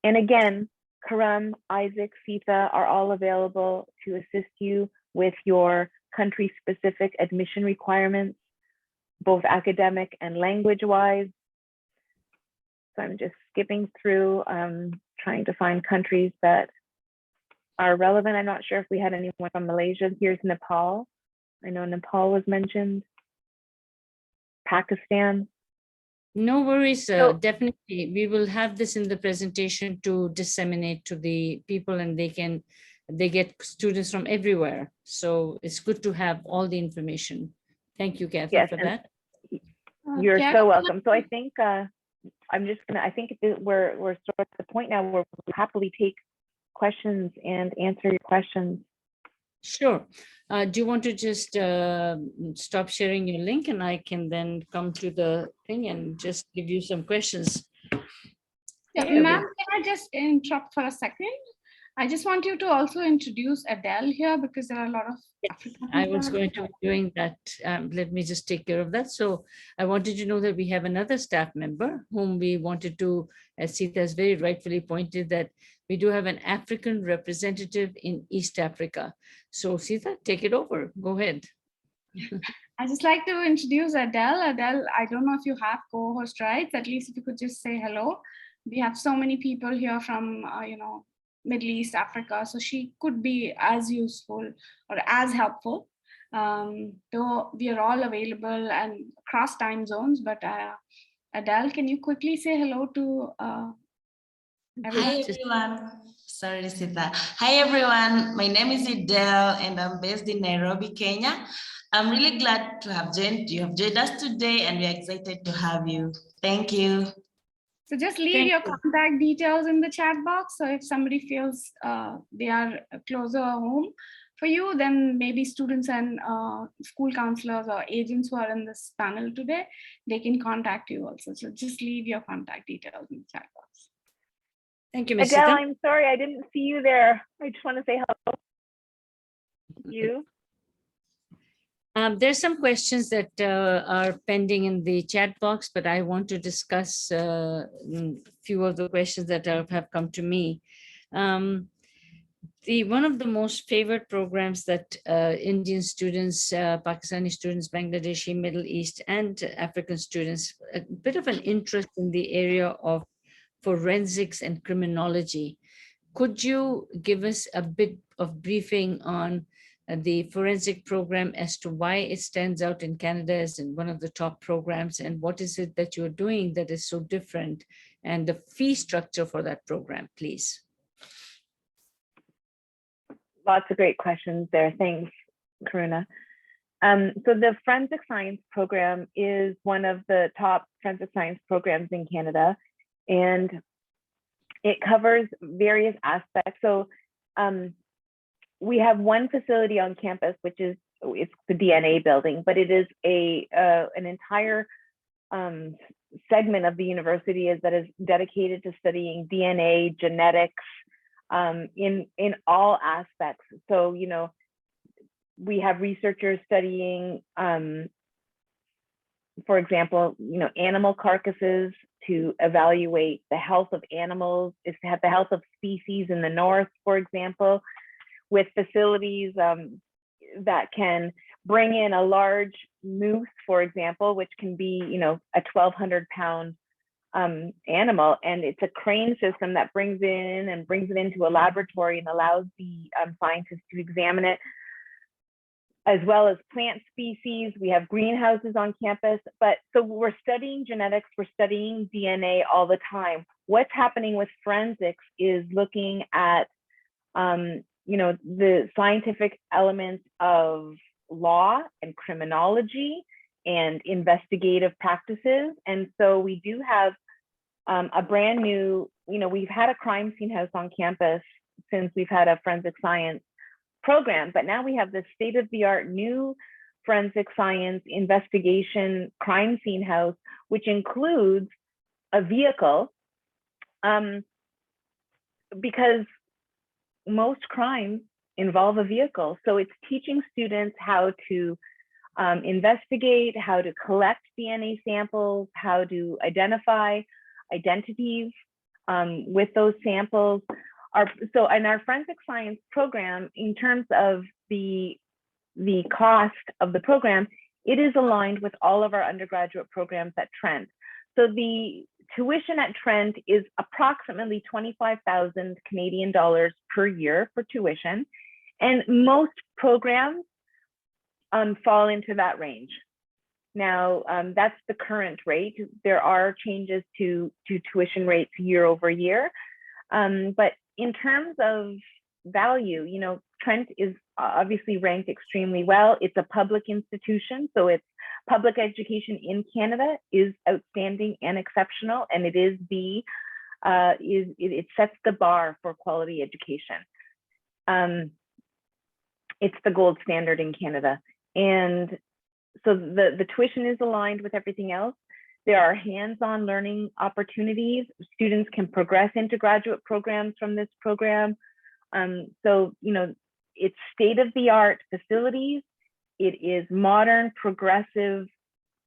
And again, Karam, Isaac, Sita are all available to assist you with your country-specific admission requirements, both academic and language-wise. So I'm just skipping through, trying to find countries that are relevant. I'm not sure if we had anyone from Malaysia. Here's Nepal. I know Nepal was mentioned, Pakistan. No worries, So- definitely. We will have this in the presentation to disseminate to the people, and they get students from everywhere. So it's good to have all the information. Thank you, Kathy, Yes, for and that. you're Kathy, so welcome. So I think I'm just gonna, I think we're sort of at the point now where we'll happily take questions and answer your questions. Sure. Do you want to just stop sharing your link, and I can then come to the thing and just give you some questions? Yeah, There we ma'am, can I just interrupt for a second? I just want you to also introduce Adele here because there are a lot of African I people was on going the to be doing that. Let me just take care of that. So I wanted to know that we have another staff member whom we wanted to, as Sita has very rightfully pointed, that we do have an African representative in East Africa. So Sita, take it over. Go ahead. I just like to introduce Adele. Adele, I don't know if you have co-host rights. At least if you could just say hello. We have so many people here from, Middle East, Africa. So she could be as useful or as helpful. Though we are all available and across time zones. But Adele, can you quickly say hello to everyone? Hi everyone. Sorry, Sita. Hi everyone. My name is Adele and I'm based in Nairobi, Kenya. I'm really glad to have joined you. Have joined us today and we're excited to have you. Thank you. So just leave Thank your you. contact details in the chat box. So if somebody feels they are closer home for you, then maybe students and school counselors or agents who are in this panel today, they can contact you also. So just leave your contact details in the chat box. Thank you, Ms. Adele, Sita. I'm sorry, I didn't see you there. I just want to say hello. You? There's some questions that are pending in the chat box, but I want to discuss a few of the questions that have come to me. One of the most favorite programs that Indian students, Pakistani students, Bangladeshi, Middle East, and African students, a bit of an interest in the area of forensics and criminology. Could you give us a bit of briefing on the forensic program as to why it stands out in Canada as in one of the top programs, and what is it that you're doing that is so different, and the fee structure for that program, please? Lots of great questions there. Thanks, Karuna. So the forensic science program is one of the top forensic science programs in Canada, and it covers various aspects. So we have one facility on campus, which is it's the DNA building, but it is an entire segment of the university that is dedicated to studying DNA, genetics, in all aspects. So, we have researchers studying, for example, animal carcasses to evaluate the health of animals, is to have the health of species in the north, for example, with facilities that can bring in a large moose, for example, which can be, a 1,200-pound animal, and it's a crane system that brings it into a laboratory and allows the scientists to examine it, as well as plant species. We have greenhouses on campus, but so we're studying genetics, we're studying DNA all the time. What's happening with forensics is looking at the scientific elements of law and criminology and investigative practices. And so we do have a brand new, we've had a crime scene house on campus since we've had a forensic science program, but now we have this state-of-the-art new forensic science investigation crime scene house, which includes a vehicle, because most crimes involve a vehicle. So it's teaching students how to investigate, how to collect DNA samples, how to identify identities with those samples. In our forensic science program, in terms of the cost of the program, it is aligned with all of our undergraduate programs at Trent. So the tuition at Trent is approximately 25,000 Canadian dollars per year for tuition. And most programs fall into that range. Now, that's the current rate. There are changes to tuition rates year over year. But in terms of value, you know, Trent is obviously ranked extremely well. It's a public institution, so its public education in Canada is outstanding and exceptional, and it is it sets the bar for quality education. It's the gold standard in Canada, and so the tuition is aligned with everything else. There are hands-on learning opportunities. Students can progress into graduate programs from this program. So, you know, it's state-of-the-art facilities. It is modern, progressive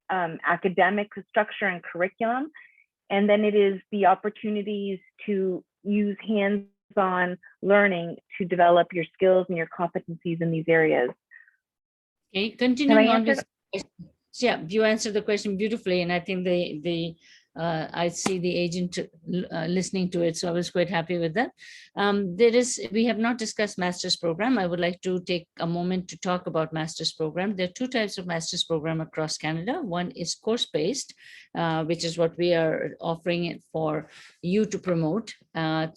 academic structure and curriculum. And then it is the opportunities to use hands-on learning to develop your skills and your competencies in these areas. Okay, continuing on this. Yeah, you answered the question beautifully, and I think I see the agent listening to it, so I was quite happy with that. We have not discussed master's program. I would like to take a moment to talk about master's program. There are two types of master's program across Canada. One is course-based, which is what we are offering it for you to promote.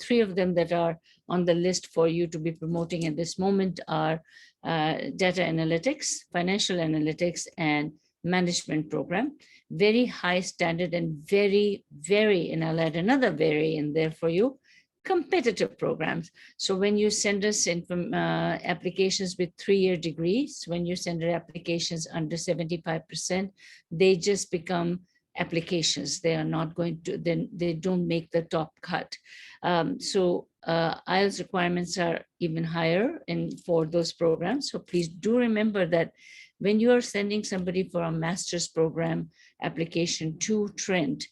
Three of them that are on the list for you to be promoting at this moment are data analytics, financial analytics, and management program. Very high standard and very, and I'll add another very in there for you, competitive programs. So when you send us in from applications with 3-year degrees, when you send our applications under 75%, they just become applications. They are not going to, then they don't make the top cut. So IELTS requirements are even higher for those programs. So please do remember that when you are sending somebody for a master's program application to Trent,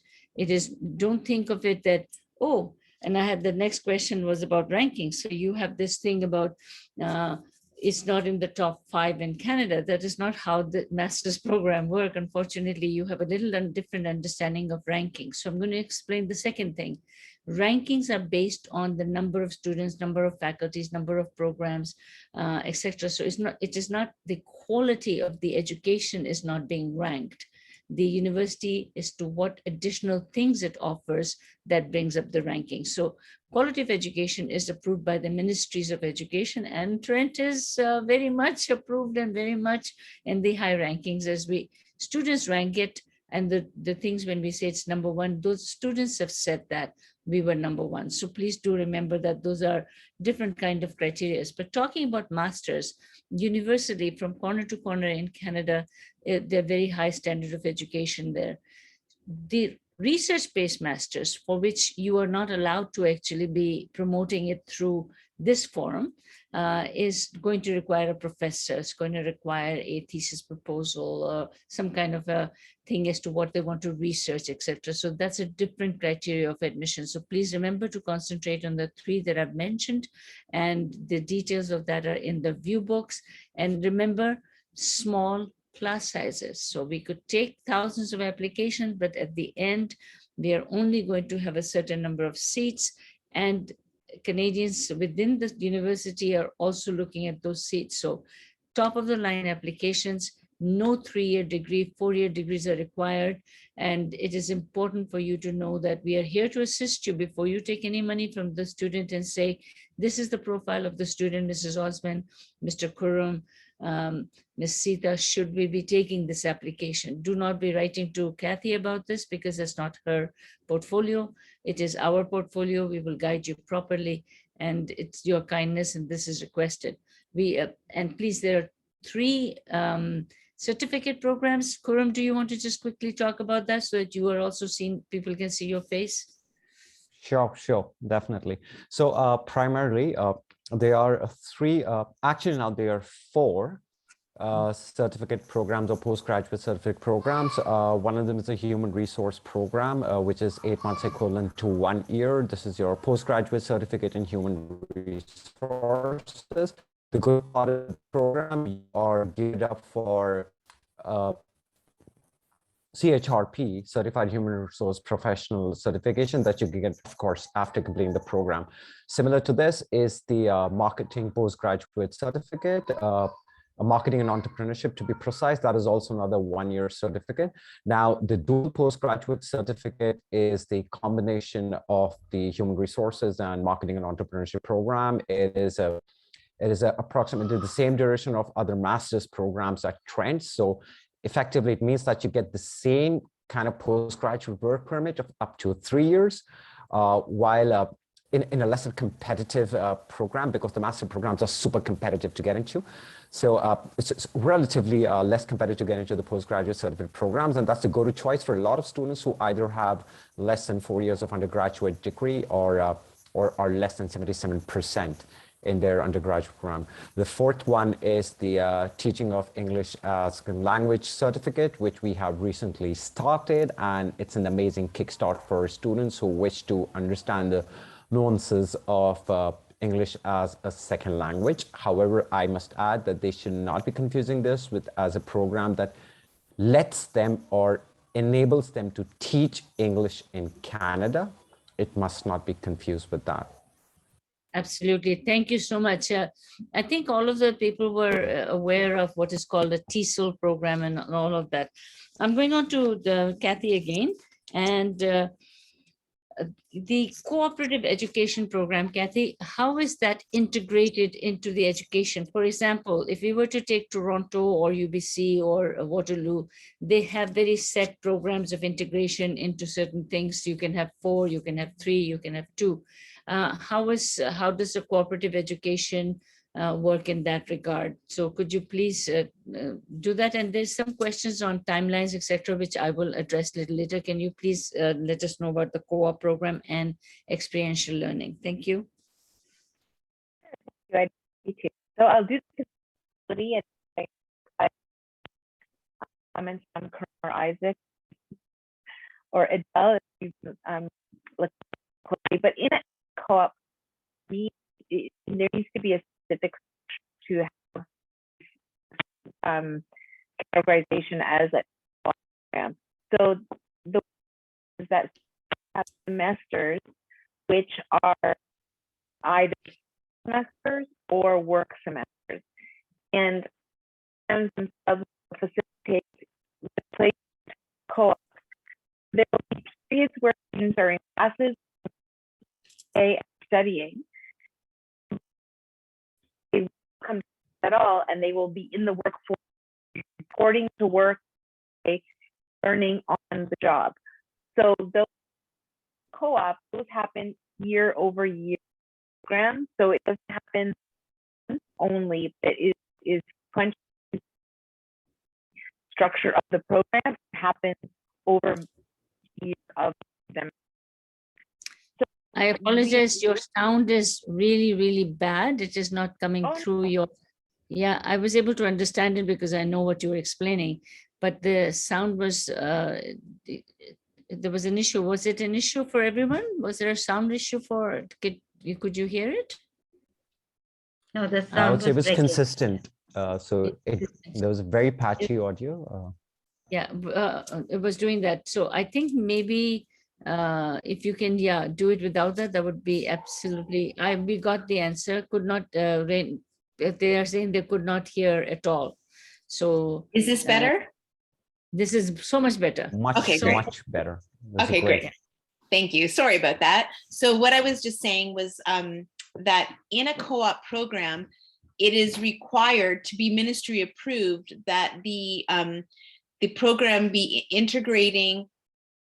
don't think of it that, oh, and I had the next question was about ranking. So you have this thing about it's not in the top 5 in Canada. That is not how the master's program work. Unfortunately, you have a little different understanding of ranking. So I'm going to explain the second thing. Rankings are based on the number of students, number of faculties, number of programs, etc. So it is not the quality of the education is not being ranked. The university is to what additional things it offers that brings up the ranking. So quality of education is approved by the ministries of education, and Trent is very much approved and very much in the high rankings as students rank it. And the things when we say it's number 1, those students have said that we were number 1. So please do remember that those are different kind of criteria. But talking about masters, university from corner to corner in Canada, they're very high standard of education there. The research-based masters, for which you are not allowed to actually be promoting it through this forum, is going to require a professor. It's going to require a thesis proposal or some kind of a thing as to what they want to research, etc. So that's a different criteria of admission. So please remember to concentrate on the 3 that I've mentioned, and the details of that are in the view books. And remember, small class sizes. So we could take thousands of applications, but at the end, we are only going to have a certain number of seats, and Canadians within the university are also looking at those seats. So top of the line applications, no 3-year degree, 4-year degrees are required. And it is important for you to know that we are here to assist you before you take any money from the student and say, this is the profile of the student, Mrs. Osman, Mr. Kurum, Ms. Sita, should we be taking this application? Do not be writing to Kathy about this because that's not her portfolio. It is our portfolio. We will guide you properly, and it's your kindness, and this is requested. And please, there are 3 certificate programs. Kurum, do you want to just quickly talk about that so that you are also seen, people can see your face? Sure, definitely. So primarily, there are 3, actually now there are 4 certificate programs or postgraduate certificate programs. One of them is a human resource program, which is 8 months equivalent to 1 year. This is your postgraduate certificate in human resources. The good part of the program, you are geared up for CHRP, Certified Human Resource Professional certification that you can get, of course, after completing the program. Similar to this is the marketing postgraduate certificate. marketing and entrepreneurship to be precise. That is also another 1-year certificate. Now, the dual postgraduate certificate is the combination of the human resources and marketing and entrepreneurship program. It is approximately the same duration of other master's programs at Trent. So effectively, it means that you get the same kind of postgraduate work permit of up to 3 years, while in a less competitive program, because the master programs are super competitive to get into. So it's relatively less competitive to get into the postgraduate certificate programs, and that's the go-to choice for a lot of students who either have less than 4 years of undergraduate degree or are less than 77% in their undergraduate program. The fourth one is the Teaching of English as a Language certificate, which we have recently started, and it's an amazing kickstart for students who wish to understand the nuances of English as a second language. However, I must add that they should not be confusing this with as a program that lets them or enables them to teach English in Canada. It must not be confused with that. Absolutely. Thank you so much. I think all of the people were aware of what is called a TESOL program and all of that. I'm going on to Kathy again. And the cooperative education program, Kathy, how is that integrated into the education? For example, if we were to take Toronto or UBC or Waterloo, they have very set programs of integration into certain things. You can have 4, you can have 3, you can have 2. How does the cooperative education work in that regard? So could you please do that? And there's some questions on timelines, etc., which I will address a little later. Can you please let us know about the co-op program and experiential learning? Thank you. So I'll do the comments from Kerr Isaac or Adele, but in a co-op, there needs to be a specific to have categorization as a program. So the that have semesters which are either semesters or work semesters, and themselves facilitate the place co-op. There will be periods where students are in classes studying. They won't come at all, and they will be in the workforce, reporting to work, learning on the job. So those co-ops, those happen year over year programs. So it doesn't happen only. It is structure of the program happens over years of them. I apologize. Your sound is really, really bad. It is not coming through your. Yeah, I was able to understand it because I know what you were explaining, but the sound was, there was an issue. Was it an issue for everyone? Was there a sound issue for, could you hear it? No, the sound I would say it was breaking. consistent. So there was a very patchy audio. Yeah, it was doing that. So I think maybe if you can, do it without that, that would be absolutely, we got the answer, could not, they are saying they could not hear at all. So Is this better? This is so much better. Okay, great. Much better. That's Okay, great. Thank you. Sorry about that. So what I was just saying was that in a co-op program, it is required to be ministry approved that the program be integrating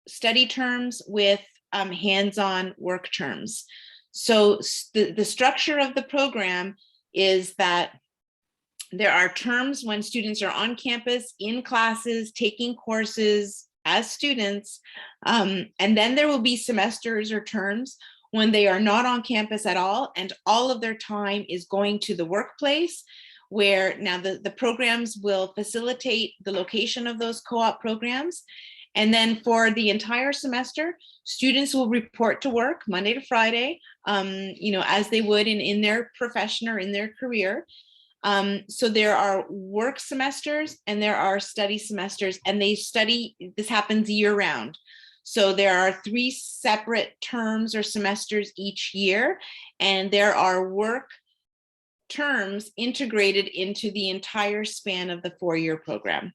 study terms with hands-on work terms. So the structure of the program is that there are terms when students are on campus, in classes, taking courses as students, and then there will be semesters or terms when they are not on campus at all, and all of their time is going to the workplace, where now the programs will facilitate the location of those co-op programs. And then for the entire semester, students will report to work Monday to Friday, as they would in their profession or in their career. So there are work semesters and there are study semesters, and they study, this happens year round. So there are 3 separate terms or semesters each year, and there are work terms integrated into the entire span of the 4-year program.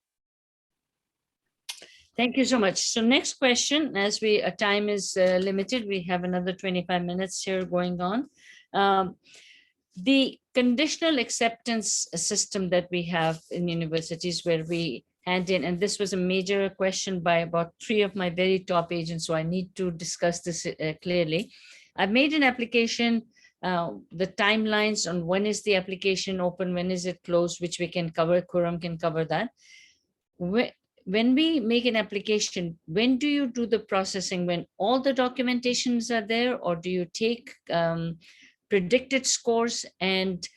Thank you so much. So next question, as we time is limited, we have another 25 minutes here going on. The conditional acceptance system that we have in universities where we hand in, and this was a major question by about 3 of my very top agents, so I need to discuss this clearly. I've made an application, the timelines on when is the application open, when is it closed, which we can cover, Khurram can cover that. When we make an application, when do you do the processing? When all the documentations are there, or do you take predicted scores, and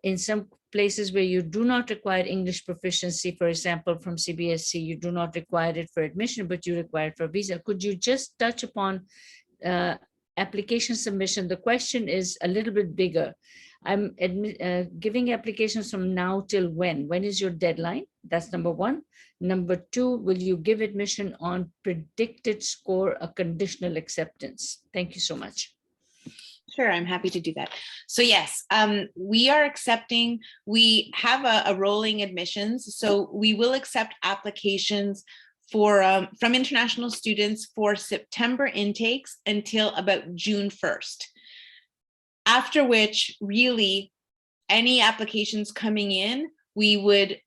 in some places where you do not require English proficiency, for example, from CBSE, you do not require it for admission, but you require it for visa. Could you just touch upon application submission? The question is a little bit bigger. I'm giving applications from now till when? When is your deadline? That's number 1. Number 2, will you give admission on predicted score, a conditional acceptance? Thank you so much. Sure, I'm happy to do that. So yes, we are accepting, we have a rolling admissions. So we will accept applications for from international students for September intakes until about June 1st. After which, really, any applications coming in, we would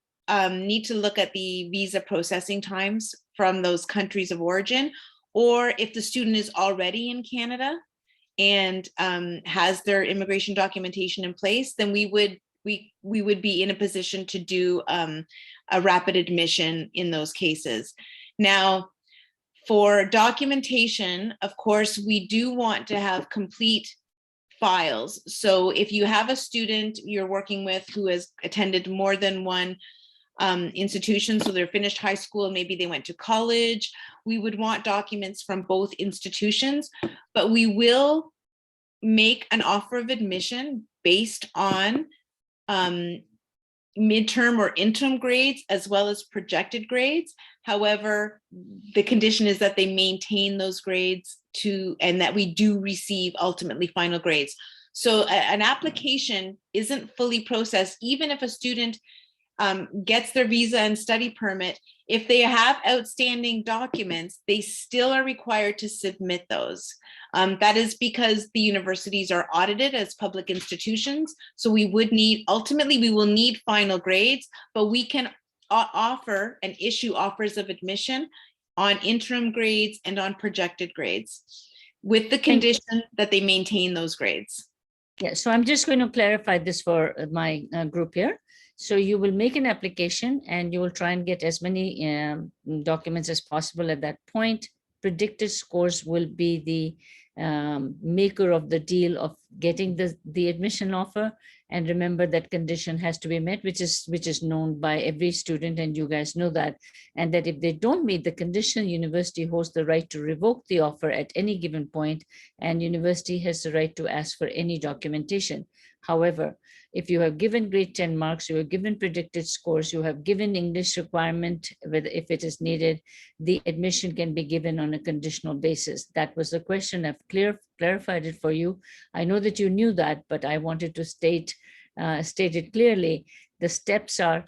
need to look at the visa processing times from those countries of origin, or if the student is already in Canada and has their immigration documentation in place, then we would be in a position to do a rapid admission in those cases. Now, for documentation, of course, we do want to have complete files. So if you have a student you're working with who has attended more than one institution, so they're finished high school and maybe they went to college, we would want documents from both institutions, but we will make an offer of admission based on midterm or interim grades as well as projected grades. However, the condition is that they maintain those grades and that we do receive ultimately final grades. So an application isn't fully processed, even if a student gets their visa and study permit. If they have outstanding documents, they still are required to submit those. That is because the universities are audited as public institutions. So we would need, ultimately, we will need final grades, but we can offer and issue offers of admission on interim grades and on projected grades, with the condition that they maintain those grades. Yeah, so I'm just going to clarify this for my group here. So you will make an application and you will try and get as many documents as possible at that point. Predicted scores will be the maker of the deal of getting the admission offer. And remember that condition has to be met, which is known by every student, and you guys know that. And that if they don't meet the condition, university holds the right to revoke the offer at any given point, and university has the right to ask for any documentation. However, if you have given grade 10 marks, you have given predicted scores, you have given English requirement, if it is needed, the admission can be given on a conditional basis. That was the question. I've clarified it for you. I know that you knew that, but I wanted to state it clearly. The steps are: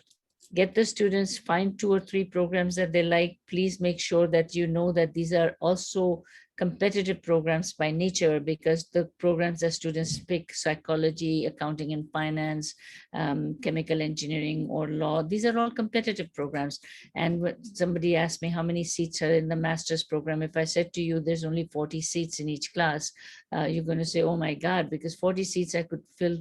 get the students, find 2 or 3 programs that they like. Please make sure that you know that these are also competitive programs by nature, because the programs that students pick, psychology, accounting and finance, chemical engineering or law, these are all competitive programs. And when somebody asked me how many seats are in the master's program, if I said to you there's only 40 seats in each class, you're going to say, oh my God, because 40 seats I could fill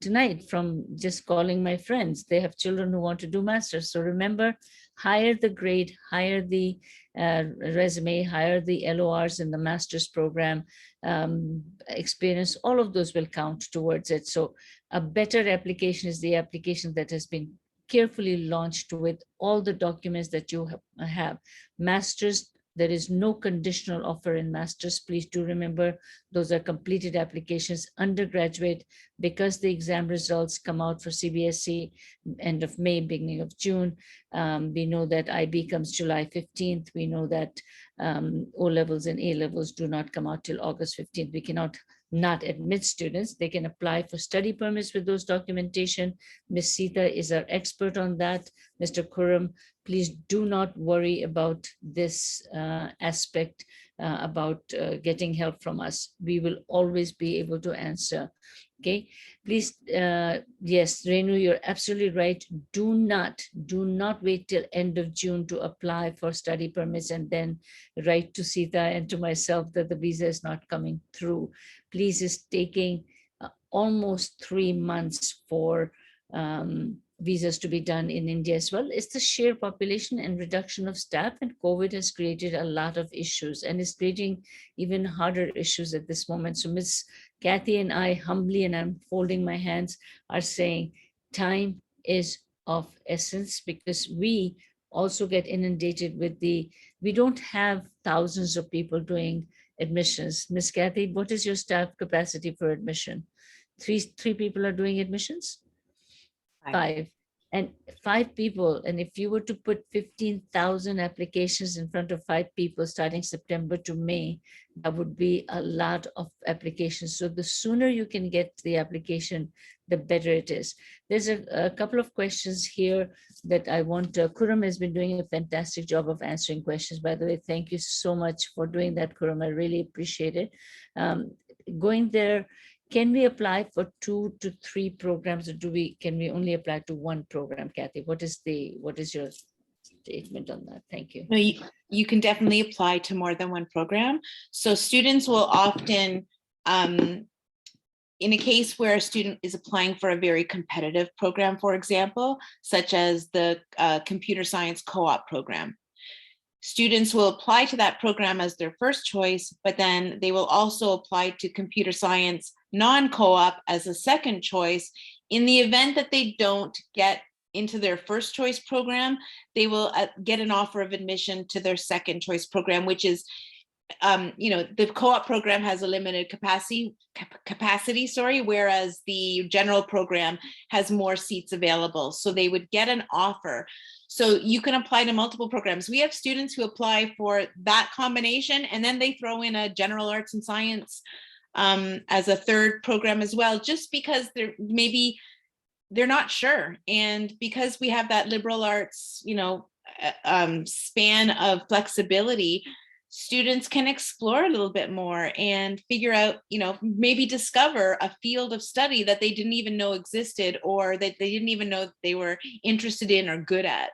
tonight from just calling my friends. They have children who want to do masters. So remember, higher the grade, higher the resume, higher the LORs in the master's program, experience, all of those will count towards it. So a better application is the application that has been carefully launched with all the documents that you have. Master's There is no conditional offer in master's. Please do remember those are completed applications. Undergraduate, because the exam results come out for CBSE end of May, beginning of June. We know that IB comes July 15th. We know that O levels and A levels do not come out till August 15th. We cannot not admit students. They can apply for study permits with those documentation. Ms. Sita is our expert on that. Mr. Khurram, please do not worry about this aspect about getting help from us. We will always be able to answer. Okay, please, yes, Renu, you're absolutely right. Do not wait till end of June to apply for study permits and then write to Sita and to myself that the visa is not coming through. Please, it's taking almost 3 months for visas to be done in India as well. It's the sheer population and reduction of staff, and COVID has created a lot of issues and is creating even harder issues at this moment. So Ms. Kathy and I humbly, and I'm folding my hands, are saying time is of essence, because we also get inundated with we don't have thousands of people doing admissions. Ms. Kathy, what is your staff capacity for admission? Three people are doing admissions? Five. And 5 people. And if you were to put 15,000 applications in front of 5 people starting September to May, that would be a lot of applications. So the sooner you can get the application, the better it is. There's a couple of questions here that I want. Khurram has been doing a fantastic job of answering questions. By the way, thank you so much for doing that, Khurram. I really appreciate it. Going there, can we apply for 2 to 3 programs, or can we only apply to 1 program? Kathy, what is your statement on that? Thank you. No, you can definitely apply to more than 1 program. So students will often, in a case where a student is applying for a very competitive program, for example, such as the computer science co-op program, students will apply to that program as their first choice, but then they will also apply to computer science non-co-op as a second choice. In the event that they don't get into their first choice program, they will get an offer of admission to their second choice program, which is, the co-op program has a limited capacity, whereas the general program has more seats available. So they would get an offer. So you can apply to multiple programs. We have students who apply for that combination, and then they throw in a general arts and science as a third program as well, just because they're not sure. And because we have that liberal arts, span of flexibility, students can explore a little bit more and figure out, maybe discover a field of study that they didn't even know existed, or that they didn't even know they were interested in or good at.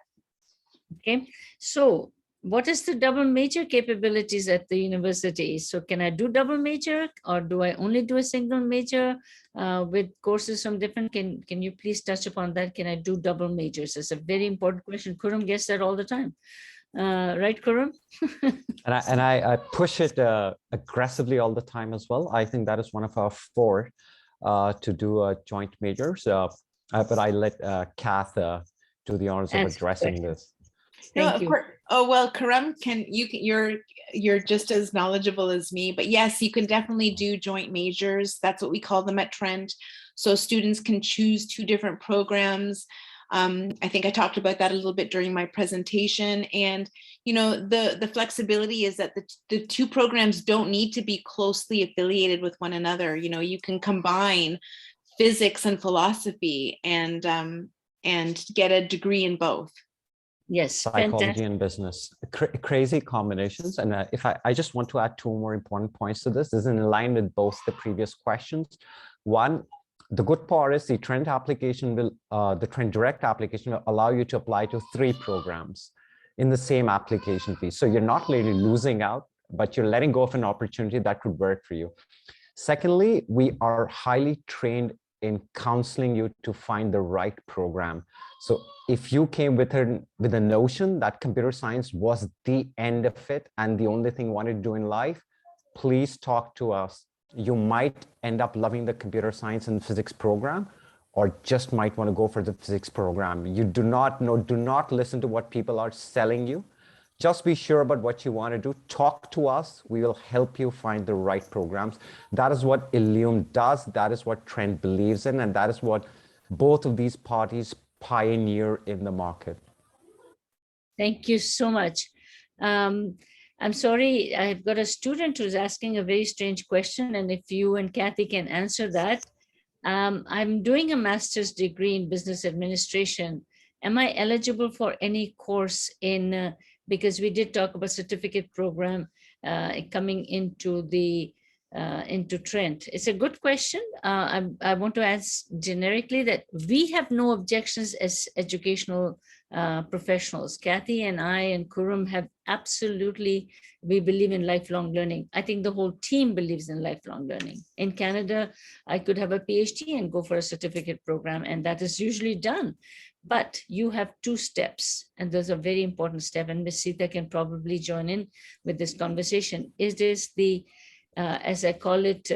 Okay, so what is the double major capabilities at the university? So can I do double major, or do I only do a single major with courses from different? Can you please touch upon that? Can I do double majors? It's a very important question. Khurram gets that all the time. Right, Khurram? And I push it aggressively all the time as well. I think that is one of our 4 to do joint majors. But I let Kath do the honors of addressing this. Thank you. Oh, well, Khurram, you're just as knowledgeable as me, but yes, you can definitely do joint majors. That's what we call them at Trent. So students can choose 2 different programs. I think I talked about that a little bit during my presentation. And, the flexibility is that the 2 programs don't need to be closely affiliated with one another. You can combine physics and philosophy and get a degree in both. Yes, Psychology fantastic. and business, crazy combinations. And if I just want to add 2 more important points to this. This is in line with both the previous questions. One, the good part is the Trent application the Trent Direct application will allow you to apply to 3 programs in the same application fee. So you're not really losing out, but you're letting go of an opportunity that could work for you. Secondly, we are highly trained in counseling you to find the right program. So if you came with a notion that computer science was the end of it and the only thing you wanted to do in life, please talk to us. You might end up loving the computer science and physics program, or just might want to go for the physics program. You do not know, do not listen to what people are selling you. just be sure about what you want to do. Talk to us. We will help you find the right programs. That is what Illume does. That is what Trent believes in. And that is what both of these parties pioneer in the market. Thank you so much. I'm sorry, I've got a student who's asking a very strange question. And if you and Kathy can answer that, I'm doing a master's degree in business administration. Am I eligible for any course in, because we did talk about certificate program coming into Trent. It's a good question. I want to ask generically that we have no objections as educational professionals. Kathy and I and Kurum have absolutely, we believe in lifelong learning. I think the whole team believes in lifelong learning. In Canada, I could have a PhD and go for a certificate program, and that is usually done. But you have two steps, and those are very important steps, and Ms. Sita can probably join in with this conversation. It is the, as I call it,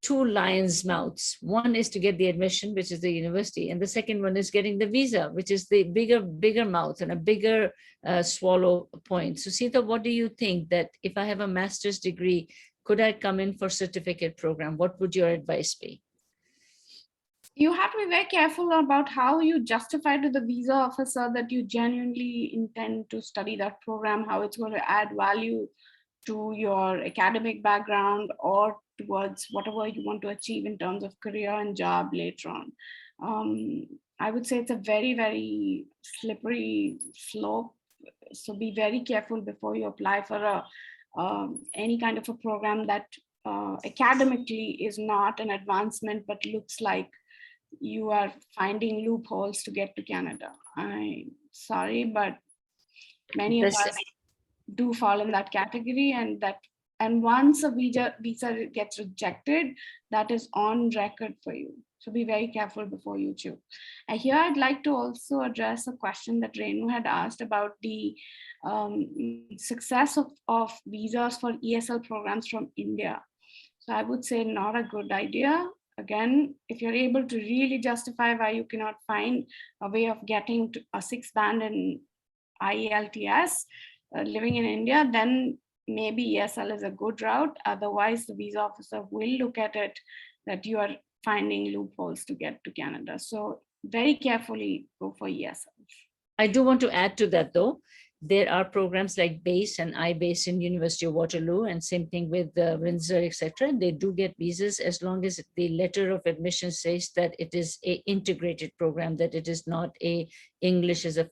two lions' mouths. One is to get the admission, which is the university, and the second one is getting the visa, which is the bigger mouth and a bigger swallow point. So Sita, what do you think that if I have a master's degree, could I come in for certificate program? What would your advice be? You have to be very careful about how you justify to the visa officer that you genuinely intend to study that program, how it's going to add value to your academic background or towards whatever you want to achieve in terms of career and job later on. I would say it's a very, very slippery slope. So be very careful before you apply for any kind of a program that academically is not an advancement, but looks like you are finding loopholes to get to Canada. I'm sorry, but many of us do fall in that category, and once a visa gets rejected, that is on record for you. So be very careful before you choose. Here I'd like to also address a question that Renu had asked about the success of visas for ESL programs from India. So I would say not a good idea. Again, if you're able to really justify why you cannot find a way of getting to a 6 band in IELTS living in India, then maybe ESL is a good route. Otherwise, the visa officer will look at it that you are finding loopholes to get to Canada. So very carefully go for ESL. I do want to add to that though. There are programs like BASE and iBASE in University of Waterloo, and same thing with Windsor, etc. They do get visas as long as the letter of admission says that it is a integrated program, that it is not a English as a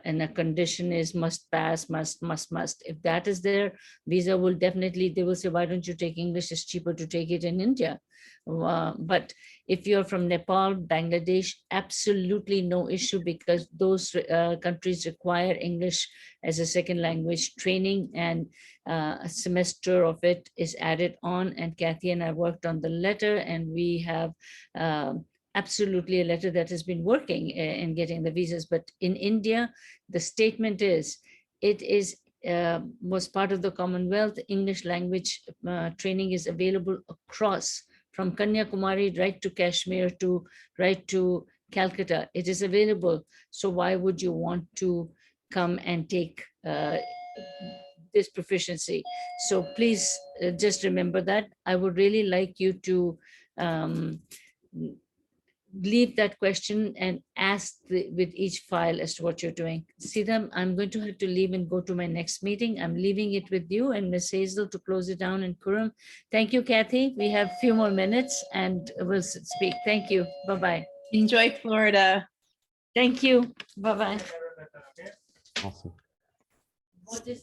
and a condition is must pass, must. If that is there, visa will definitely, they will say, why don't you take English? It's cheaper to take it in India. But if you're from Nepal, Bangladesh, absolutely no issue, because those countries require English as a second language training, and a semester of it is added on. And Kathy and I worked on the letter, and we have absolutely a letter that has been working in getting the visas. But in India, the statement is, it is was part of the Commonwealth. English language training is available across, from Kanyakumari right to Kashmir to right to Calcutta. It is available. So why would you want to come and take this proficiency? So please just remember that. I would really like you to leave that question and ask with each file as to what you're doing. Sita, I'm going to have to leave and go to my next meeting. I'm leaving it with you and Ms. Hazel to close it down, and Kurum. Thank you, Kathy. We have a few more minutes and we'll speak. Thank you. Bye-bye. Enjoy Florida. Thank you. Bye-bye. Awesome.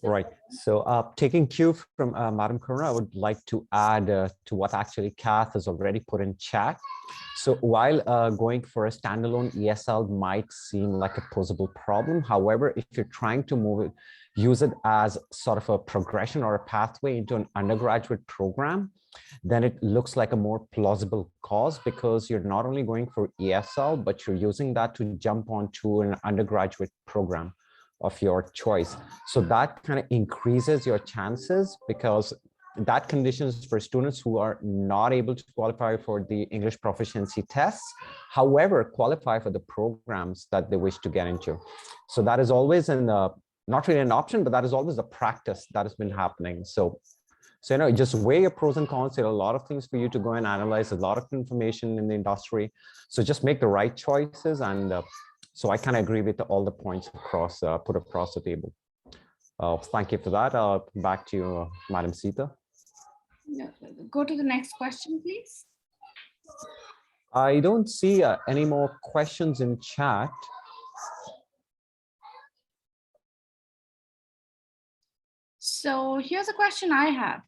Right. So taking cue from Madam Karuna, I would like to add to what actually Kath has already put in chat. So while going for a standalone ESL might seem like a possible problem, however, if you're trying to use it as sort of a progression or a pathway into an undergraduate program, then it looks like a more plausible cause, because you're not only going for ESL, but you're using that to jump onto an undergraduate program of your choice. So that kind of increases your chances, because that condition is for students who are not able to qualify for the English proficiency tests, however, qualify for the programs that they wish to get into. So that is always not really an option, but that is always a practice that has been happening. So just weigh your pros and cons. There are a lot of things for you to go and analyze, a lot of information in the industry. So just make the right choices. And so I kind of agree with all the points put across the table. Thank you for that. Back to you, Madam Sita. Go to the next question, please. I don't see any more questions in chat. So here's a question I have.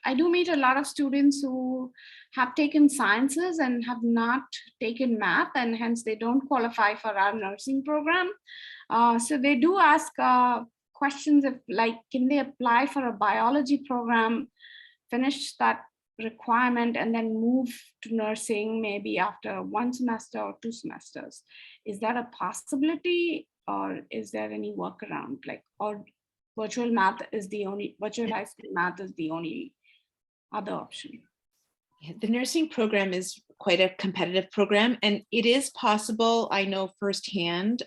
I do meet a lot of students who have taken sciences and have not taken math, and hence they don't qualify for our nursing program. So they do ask questions of like, can they apply for a biology program, finish that requirement, and then move to nursing maybe after 1 semester or 2 semesters? Is that a possibility, or is there any workaround, like, or virtual high school math is the only other option? The nursing program is quite a competitive program, and it is possible, I know firsthand,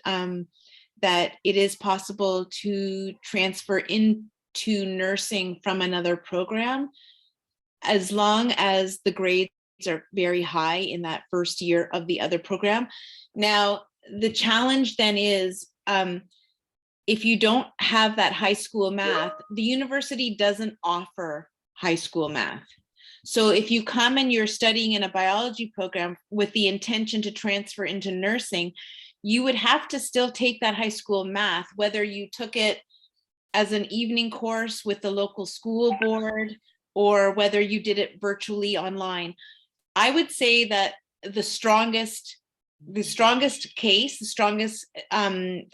that it is possible to transfer into nursing from another program, as long as the grades are very high in that first year of the other program. Now, the challenge then is, if you don't have that high school math, the university doesn't offer high school math. So if you come and you're studying in a biology program with the intention to transfer into nursing, you would have to still take that high school math, whether you took it as an evening course with the local school board or whether you did it virtually online. I would say that the strongest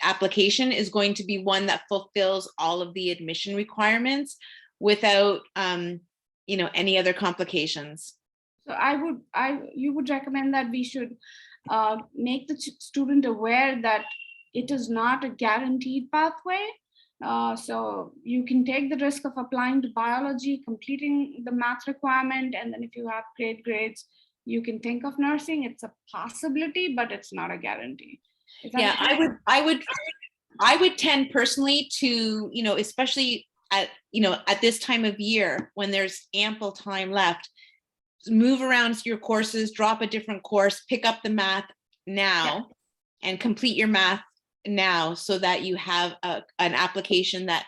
application is going to be one that fulfills all of the admission requirements without any other complications. So you would recommend that we should make the student aware that it is not a guaranteed pathway. So you can take the risk of applying to biology, completing the math requirement, and then if you have great grades, you can think of nursing. It's a possibility, but it's not a guarantee. Yeah, I would tend personally to, especially at this time of year when there's ample time left, move around your courses, drop a different course, pick up the math now, and complete your math now, so that you have an application that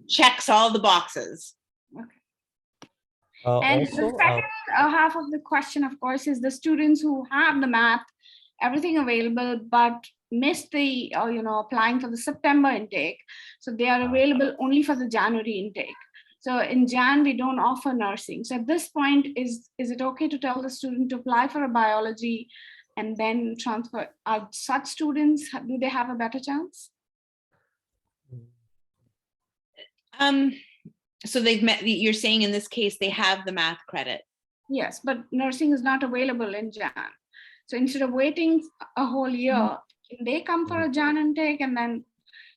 checks all the boxes. And Also, the second half of the question, of course, is the students who have the math, everything available, but missed the applying for the September intake. So they are available only for the January intake. So in Jan, we don't offer nursing. So at this point, is it okay to tell the student to apply for a biology and then transfer? Are such students, do they have a better chance? So you're saying in this case, they have the math credit? Yes, but nursing is not available in Jan. So instead of waiting a whole year, can they come for a Jan intake, and then,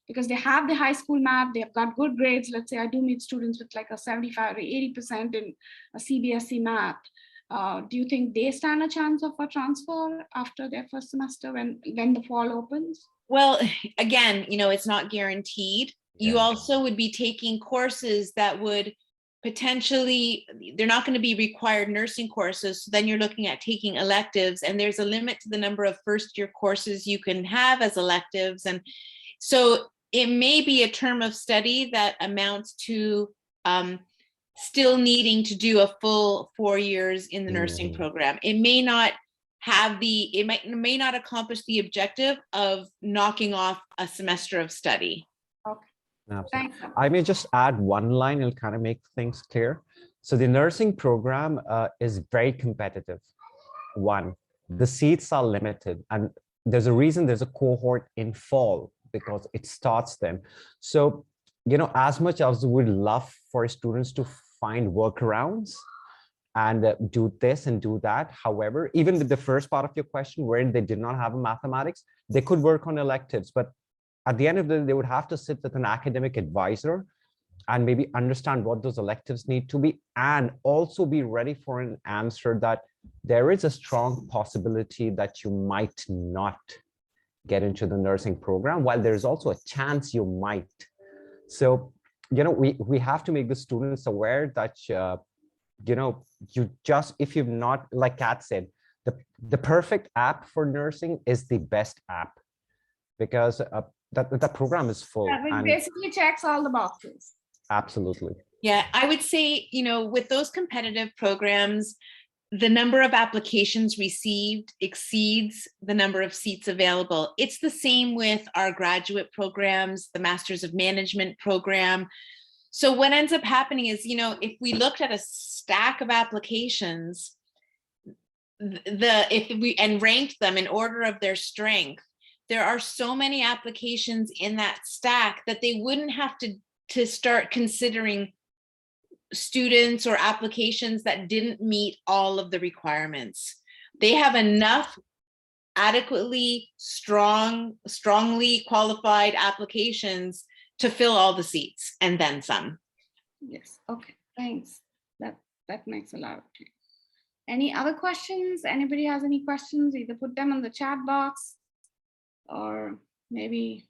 because they have the high school math, they've got good grades. Let's say I do meet students with like a 75 or 80% in a CBSE math. Do you think they stand a chance of a transfer after their first semester when the fall opens? Well, again, it's not guaranteed. You also would be taking courses that would potentially, they're not going to be required nursing courses. So then you're looking at taking electives, and there's a limit to the number of first-year courses you can have as electives. And so it may be a term of study that amounts to still needing to do a full 4 years in the nursing program. It may not have it may not accomplish the objective of knocking off a semester of study. Absolutely. I may just add one line, it'll kind of make things clear. So the nursing program is very competitive. One, the seats are limited, and there's a reason there's a cohort in fall, because it starts then. So, as much as we'd love for students to find workarounds and do this and do that, however, even with the first part of your question where they did not have a mathematics, they could work on electives, but at the end of the day, they would have to sit with an academic advisor and maybe understand what those electives need to be, and also be ready for an answer that there is a strong possibility that you might not get into the nursing program, while there's also a chance you might. So, we have to make the students aware that, you just, if you've not, like Kat said, the perfect app for nursing is the best app, because that program is full. It And basically checks all the boxes. absolutely. Yeah, I would say, with those competitive programs, the number of applications received exceeds the number of seats available. It's the same with our graduate programs, the Masters of Management program. So what ends up happening is, if we looked at a stack of applications, and ranked them in order of their strength, there are so many applications in that stack that they wouldn't have to start considering students or applications that didn't meet all of the requirements. They have enough adequately strongly qualified applications to fill all the seats and then some. Yes, okay, thanks. That makes a lot of sense. Any other questions? Anybody has any questions? Either put them in the chat box or maybe.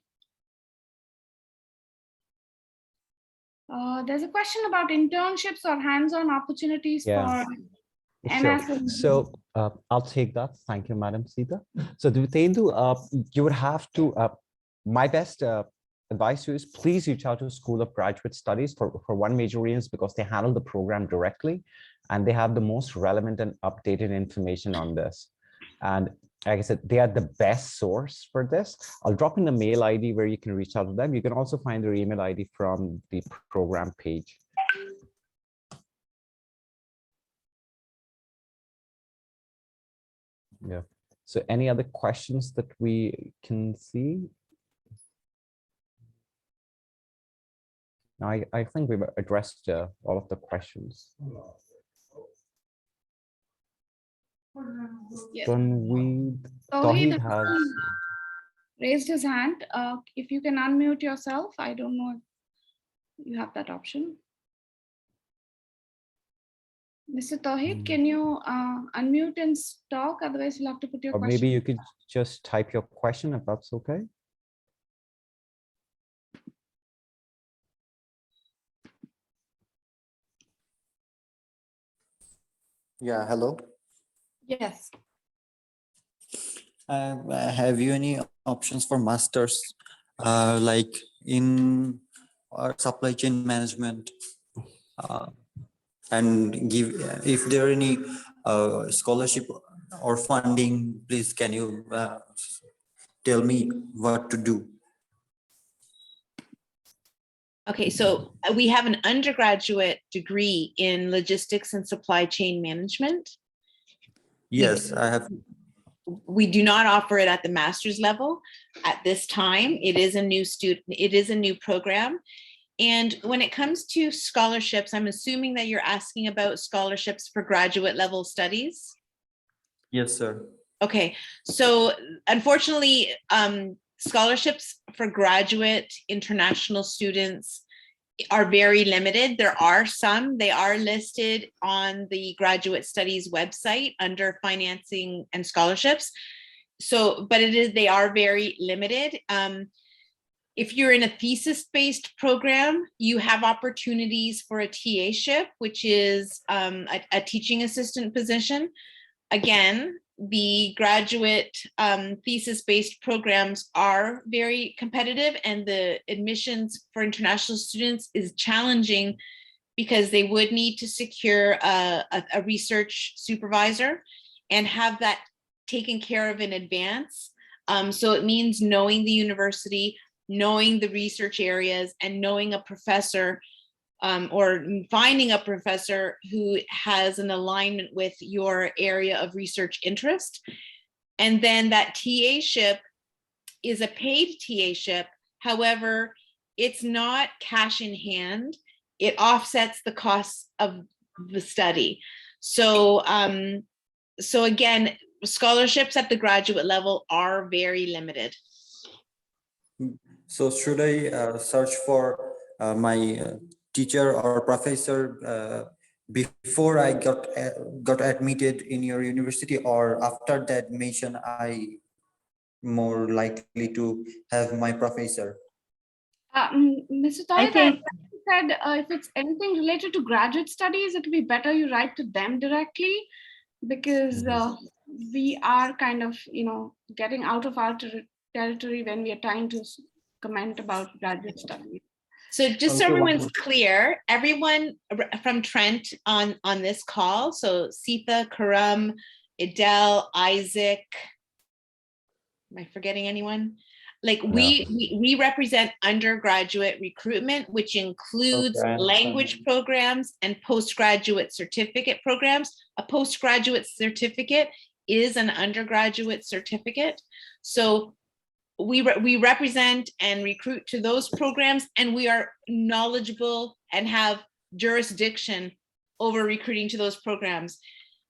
There's a question about internships or hands-on opportunities for Sure. MS. So I'll take that. Thank you, Madam Sita. So Divitendu, you would have to, my best advice to you is please reach out to School of Graduate Studies for one major reason is because they handle the program directly and they have the most relevant and updated information on this. And like I said, they are the best source for this. I'll drop in the mail ID where you can reach out to them. You can also find their email ID from the program page. Yeah. So any other questions that we can see? No, I think we've addressed all of the questions. Yes. Tawheed has raised his hand. If you can unmute yourself, I don't know if you have that option. Mr. Tawheed, can you unmute and talk? Otherwise, you'll have to put your or question. maybe you could just type your question if that's okay. Yeah, hello. Yes. Have you any options for masters, like in supply chain management, and give if there are any scholarship or funding? Please, can you tell me what to do? Okay, so we have an undergraduate degree in logistics and supply chain management. Yes, I have. We do not offer it at the master's level at this time. It is a new program. And when it comes to scholarships, I'm assuming that you're asking about scholarships for graduate level studies. Yes, sir. Okay, so unfortunately, scholarships for graduate international students are very limited. There are some, they are listed on the graduate studies website under financing and scholarships. So, but they are very limited. If you're in a thesis-based program, you have opportunities for a TA-ship, which is a teaching assistant position. Again, the graduate thesis-based programs are very competitive, and the admissions for international students is challenging because they would need to secure a research supervisor and have that taken care of in advance. So it means knowing the university, knowing the research areas, and knowing a professor or finding a professor who has an alignment with your area of research interest. And then that TA-ship is a paid TA-ship. However, it's not cash in hand. It offsets the costs of the study. So, so again, scholarships at the graduate level are very limited. So should I search for my teacher or professor before I got admitted in your university, or after the admission I more likely to have my professor? Mr. I Toy, think said if it's anything related to graduate studies, it would be better you write to them directly, because we are kind of, getting out of our territory when we are trying to comment about graduate studies. So just so everyone's clear, everyone from Trent on this call, so Sita, Karam, Idel, Isaac, am I forgetting anyone? Like we represent undergraduate recruitment, which includes language programs and postgraduate certificate programs. A postgraduate certificate is an undergraduate certificate. So we represent and recruit to those programs, and we are knowledgeable and have jurisdiction over recruiting to those programs.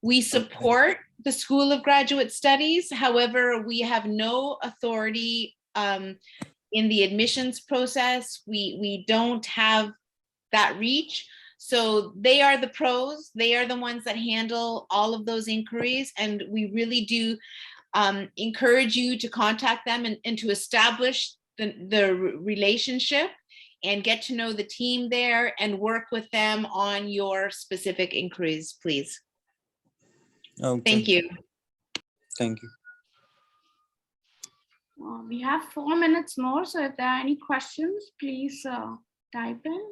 We support the School of Graduate Studies. However, we have no authority in the admissions process. We don't have that reach. So they are the pros. They are the ones that handle all of those inquiries. And we really do encourage you to contact them and to establish the relationship and get to know the team there and work with them on your specific inquiries, please. Okay. Thank you. Thank you. We have 4 minutes more, so if there are any questions, please type in.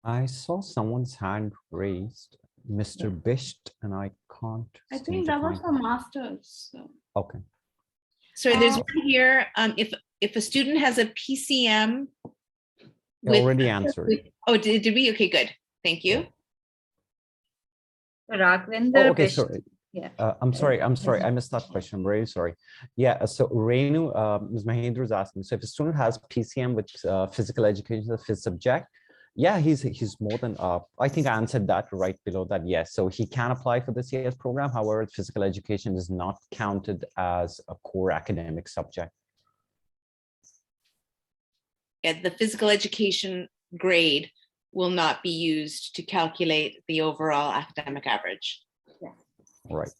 I saw someone's hand raised, Mr. Bisht, and I can't. I think that was for masters. So. Okay. So there's one here. If a student has a PCM, Already answered. Oh, did we? Okay, good. Thank you. Raghvinder. Okay, sorry. Yeah. I'm sorry. I missed that question. I'm really sorry. Yeah. So Renu, Ms. Mahendra is asking. So if a student has PCM with physical education as a fifth subject, yeah, he's more than. I think I answered that right below that. Yes. So he can apply for the CS program. However, physical education is not counted as a core academic subject. Yeah, the physical education grade will not be used to calculate the overall academic average. Right.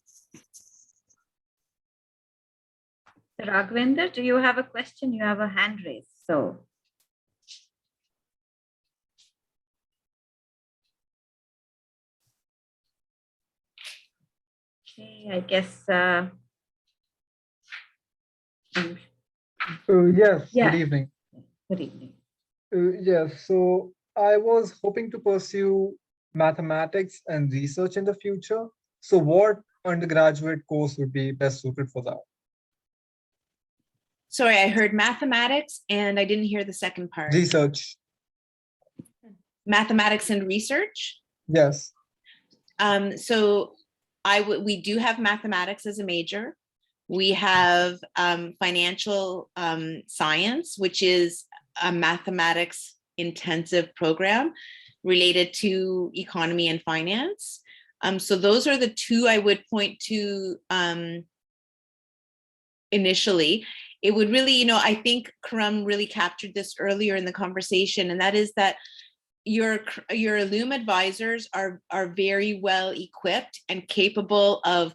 Raghvinder, do you have a question? You have a hand raised. So. Okay, I guess. Yes, Yeah. good evening. Good evening. Yes, so I was hoping to pursue mathematics and research in the future. So what undergraduate course would be best suited for that? Sorry, I heard mathematics and I didn't hear the second part. Research. Mathematics and research? Yes. So we do have mathematics as a major. We have financial science, which is a mathematics intensive program related to economy and finance. So those are the two I would point to initially. It would really, I think Karam really captured this earlier in the conversation, and that is that your ALUM advisors are very well equipped and capable of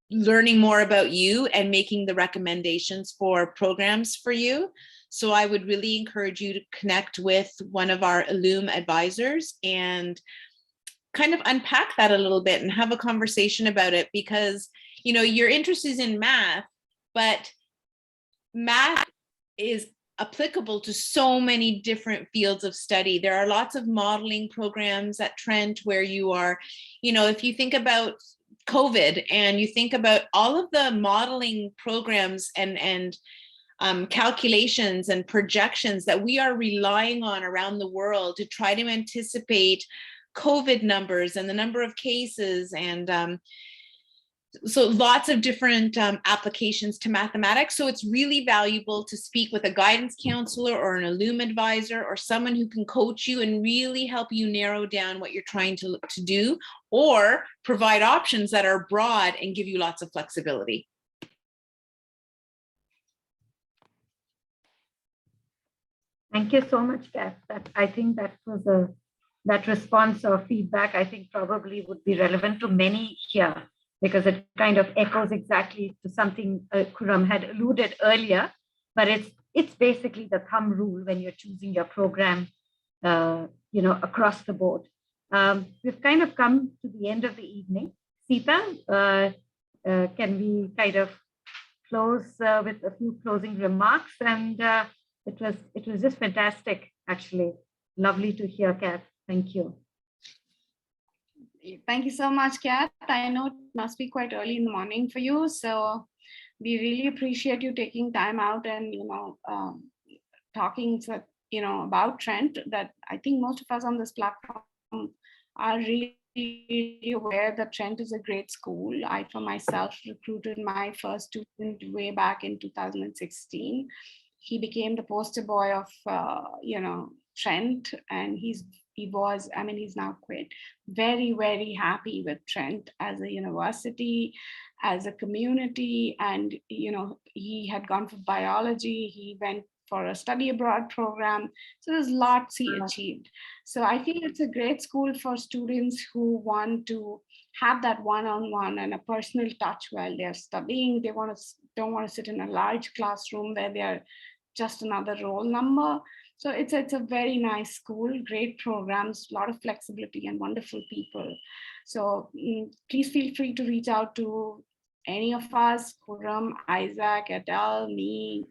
learning more about you and making the recommendations for programs for you. So I would really encourage you to connect with one of our ALUM advisors and kind of unpack that a little bit and have a conversation about it, because your interest is in math, but math is applicable to so many different fields of study. There are lots of modeling programs at Trent where you are, if you think about COVID and you think about all of the modeling programs and calculations and projections that we are relying on around the world to try to anticipate COVID numbers and the number of cases, and so lots of different applications to mathematics. So it's really valuable to speak with a guidance counselor or an ALUM advisor or someone who can coach you and really help you narrow down what you're trying to do, or provide options that are broad and give you lots of flexibility. Thank you so much, Kath. I think that was that response or feedback, I think probably would be relevant to many here, because it kind of echoes exactly to something Khurram had alluded earlier, but it's basically the thumb rule when you're choosing your program, across the board. We've kind of come to the end of the evening. Sita, can we kind of close with a few closing remarks? And it was just fantastic, actually. Lovely to hear, Kath. Thank you. Thank you so much, Kat. I know it must be quite early in the morning for you, so we really appreciate you taking time out and talking about Trent. That I think most of us on this platform are really aware that Trent is a great school. I, for myself, recruited my first student way back in 2016. He became the poster boy of Trent, and he's now quit. Very, very happy with Trent as a university, as a community, and he had gone for biology. He went for a study abroad program. So there's lots he achieved. So I feel it's a great school for students who want to have that one-on-one and a personal touch while they're studying. They don't want to sit in a large classroom where they're just another roll number. So it's a very nice school, great programs, a lot of flexibility and wonderful people. So please feel free to reach out to any of us, Khurram, Isaac, Adele, me.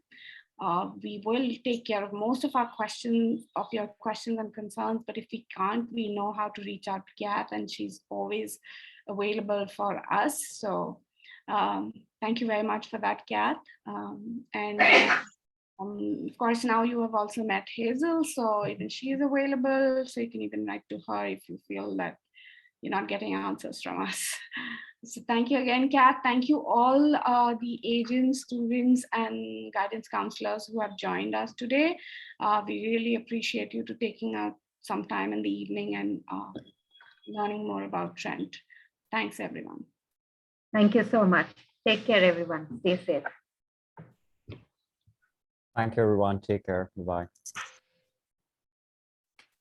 We will take care of most of your questions and concerns, but if we can't, we know how to reach out to Kath, and she's always available for us. So thank you very much for that, Kath. Of course, now you have also met Hazel, so even she is available. So you can even write to her if you feel that you're not getting answers from us. So thank you again, Kath. Thank you all the agents, students, and guidance counselors who have joined us today. We really appreciate you taking out some time in the evening and learning more about Trent. Thanks, everyone. Thank you so much. Take care, everyone. Stay safe. Thank you, everyone. Take care. Bye-bye.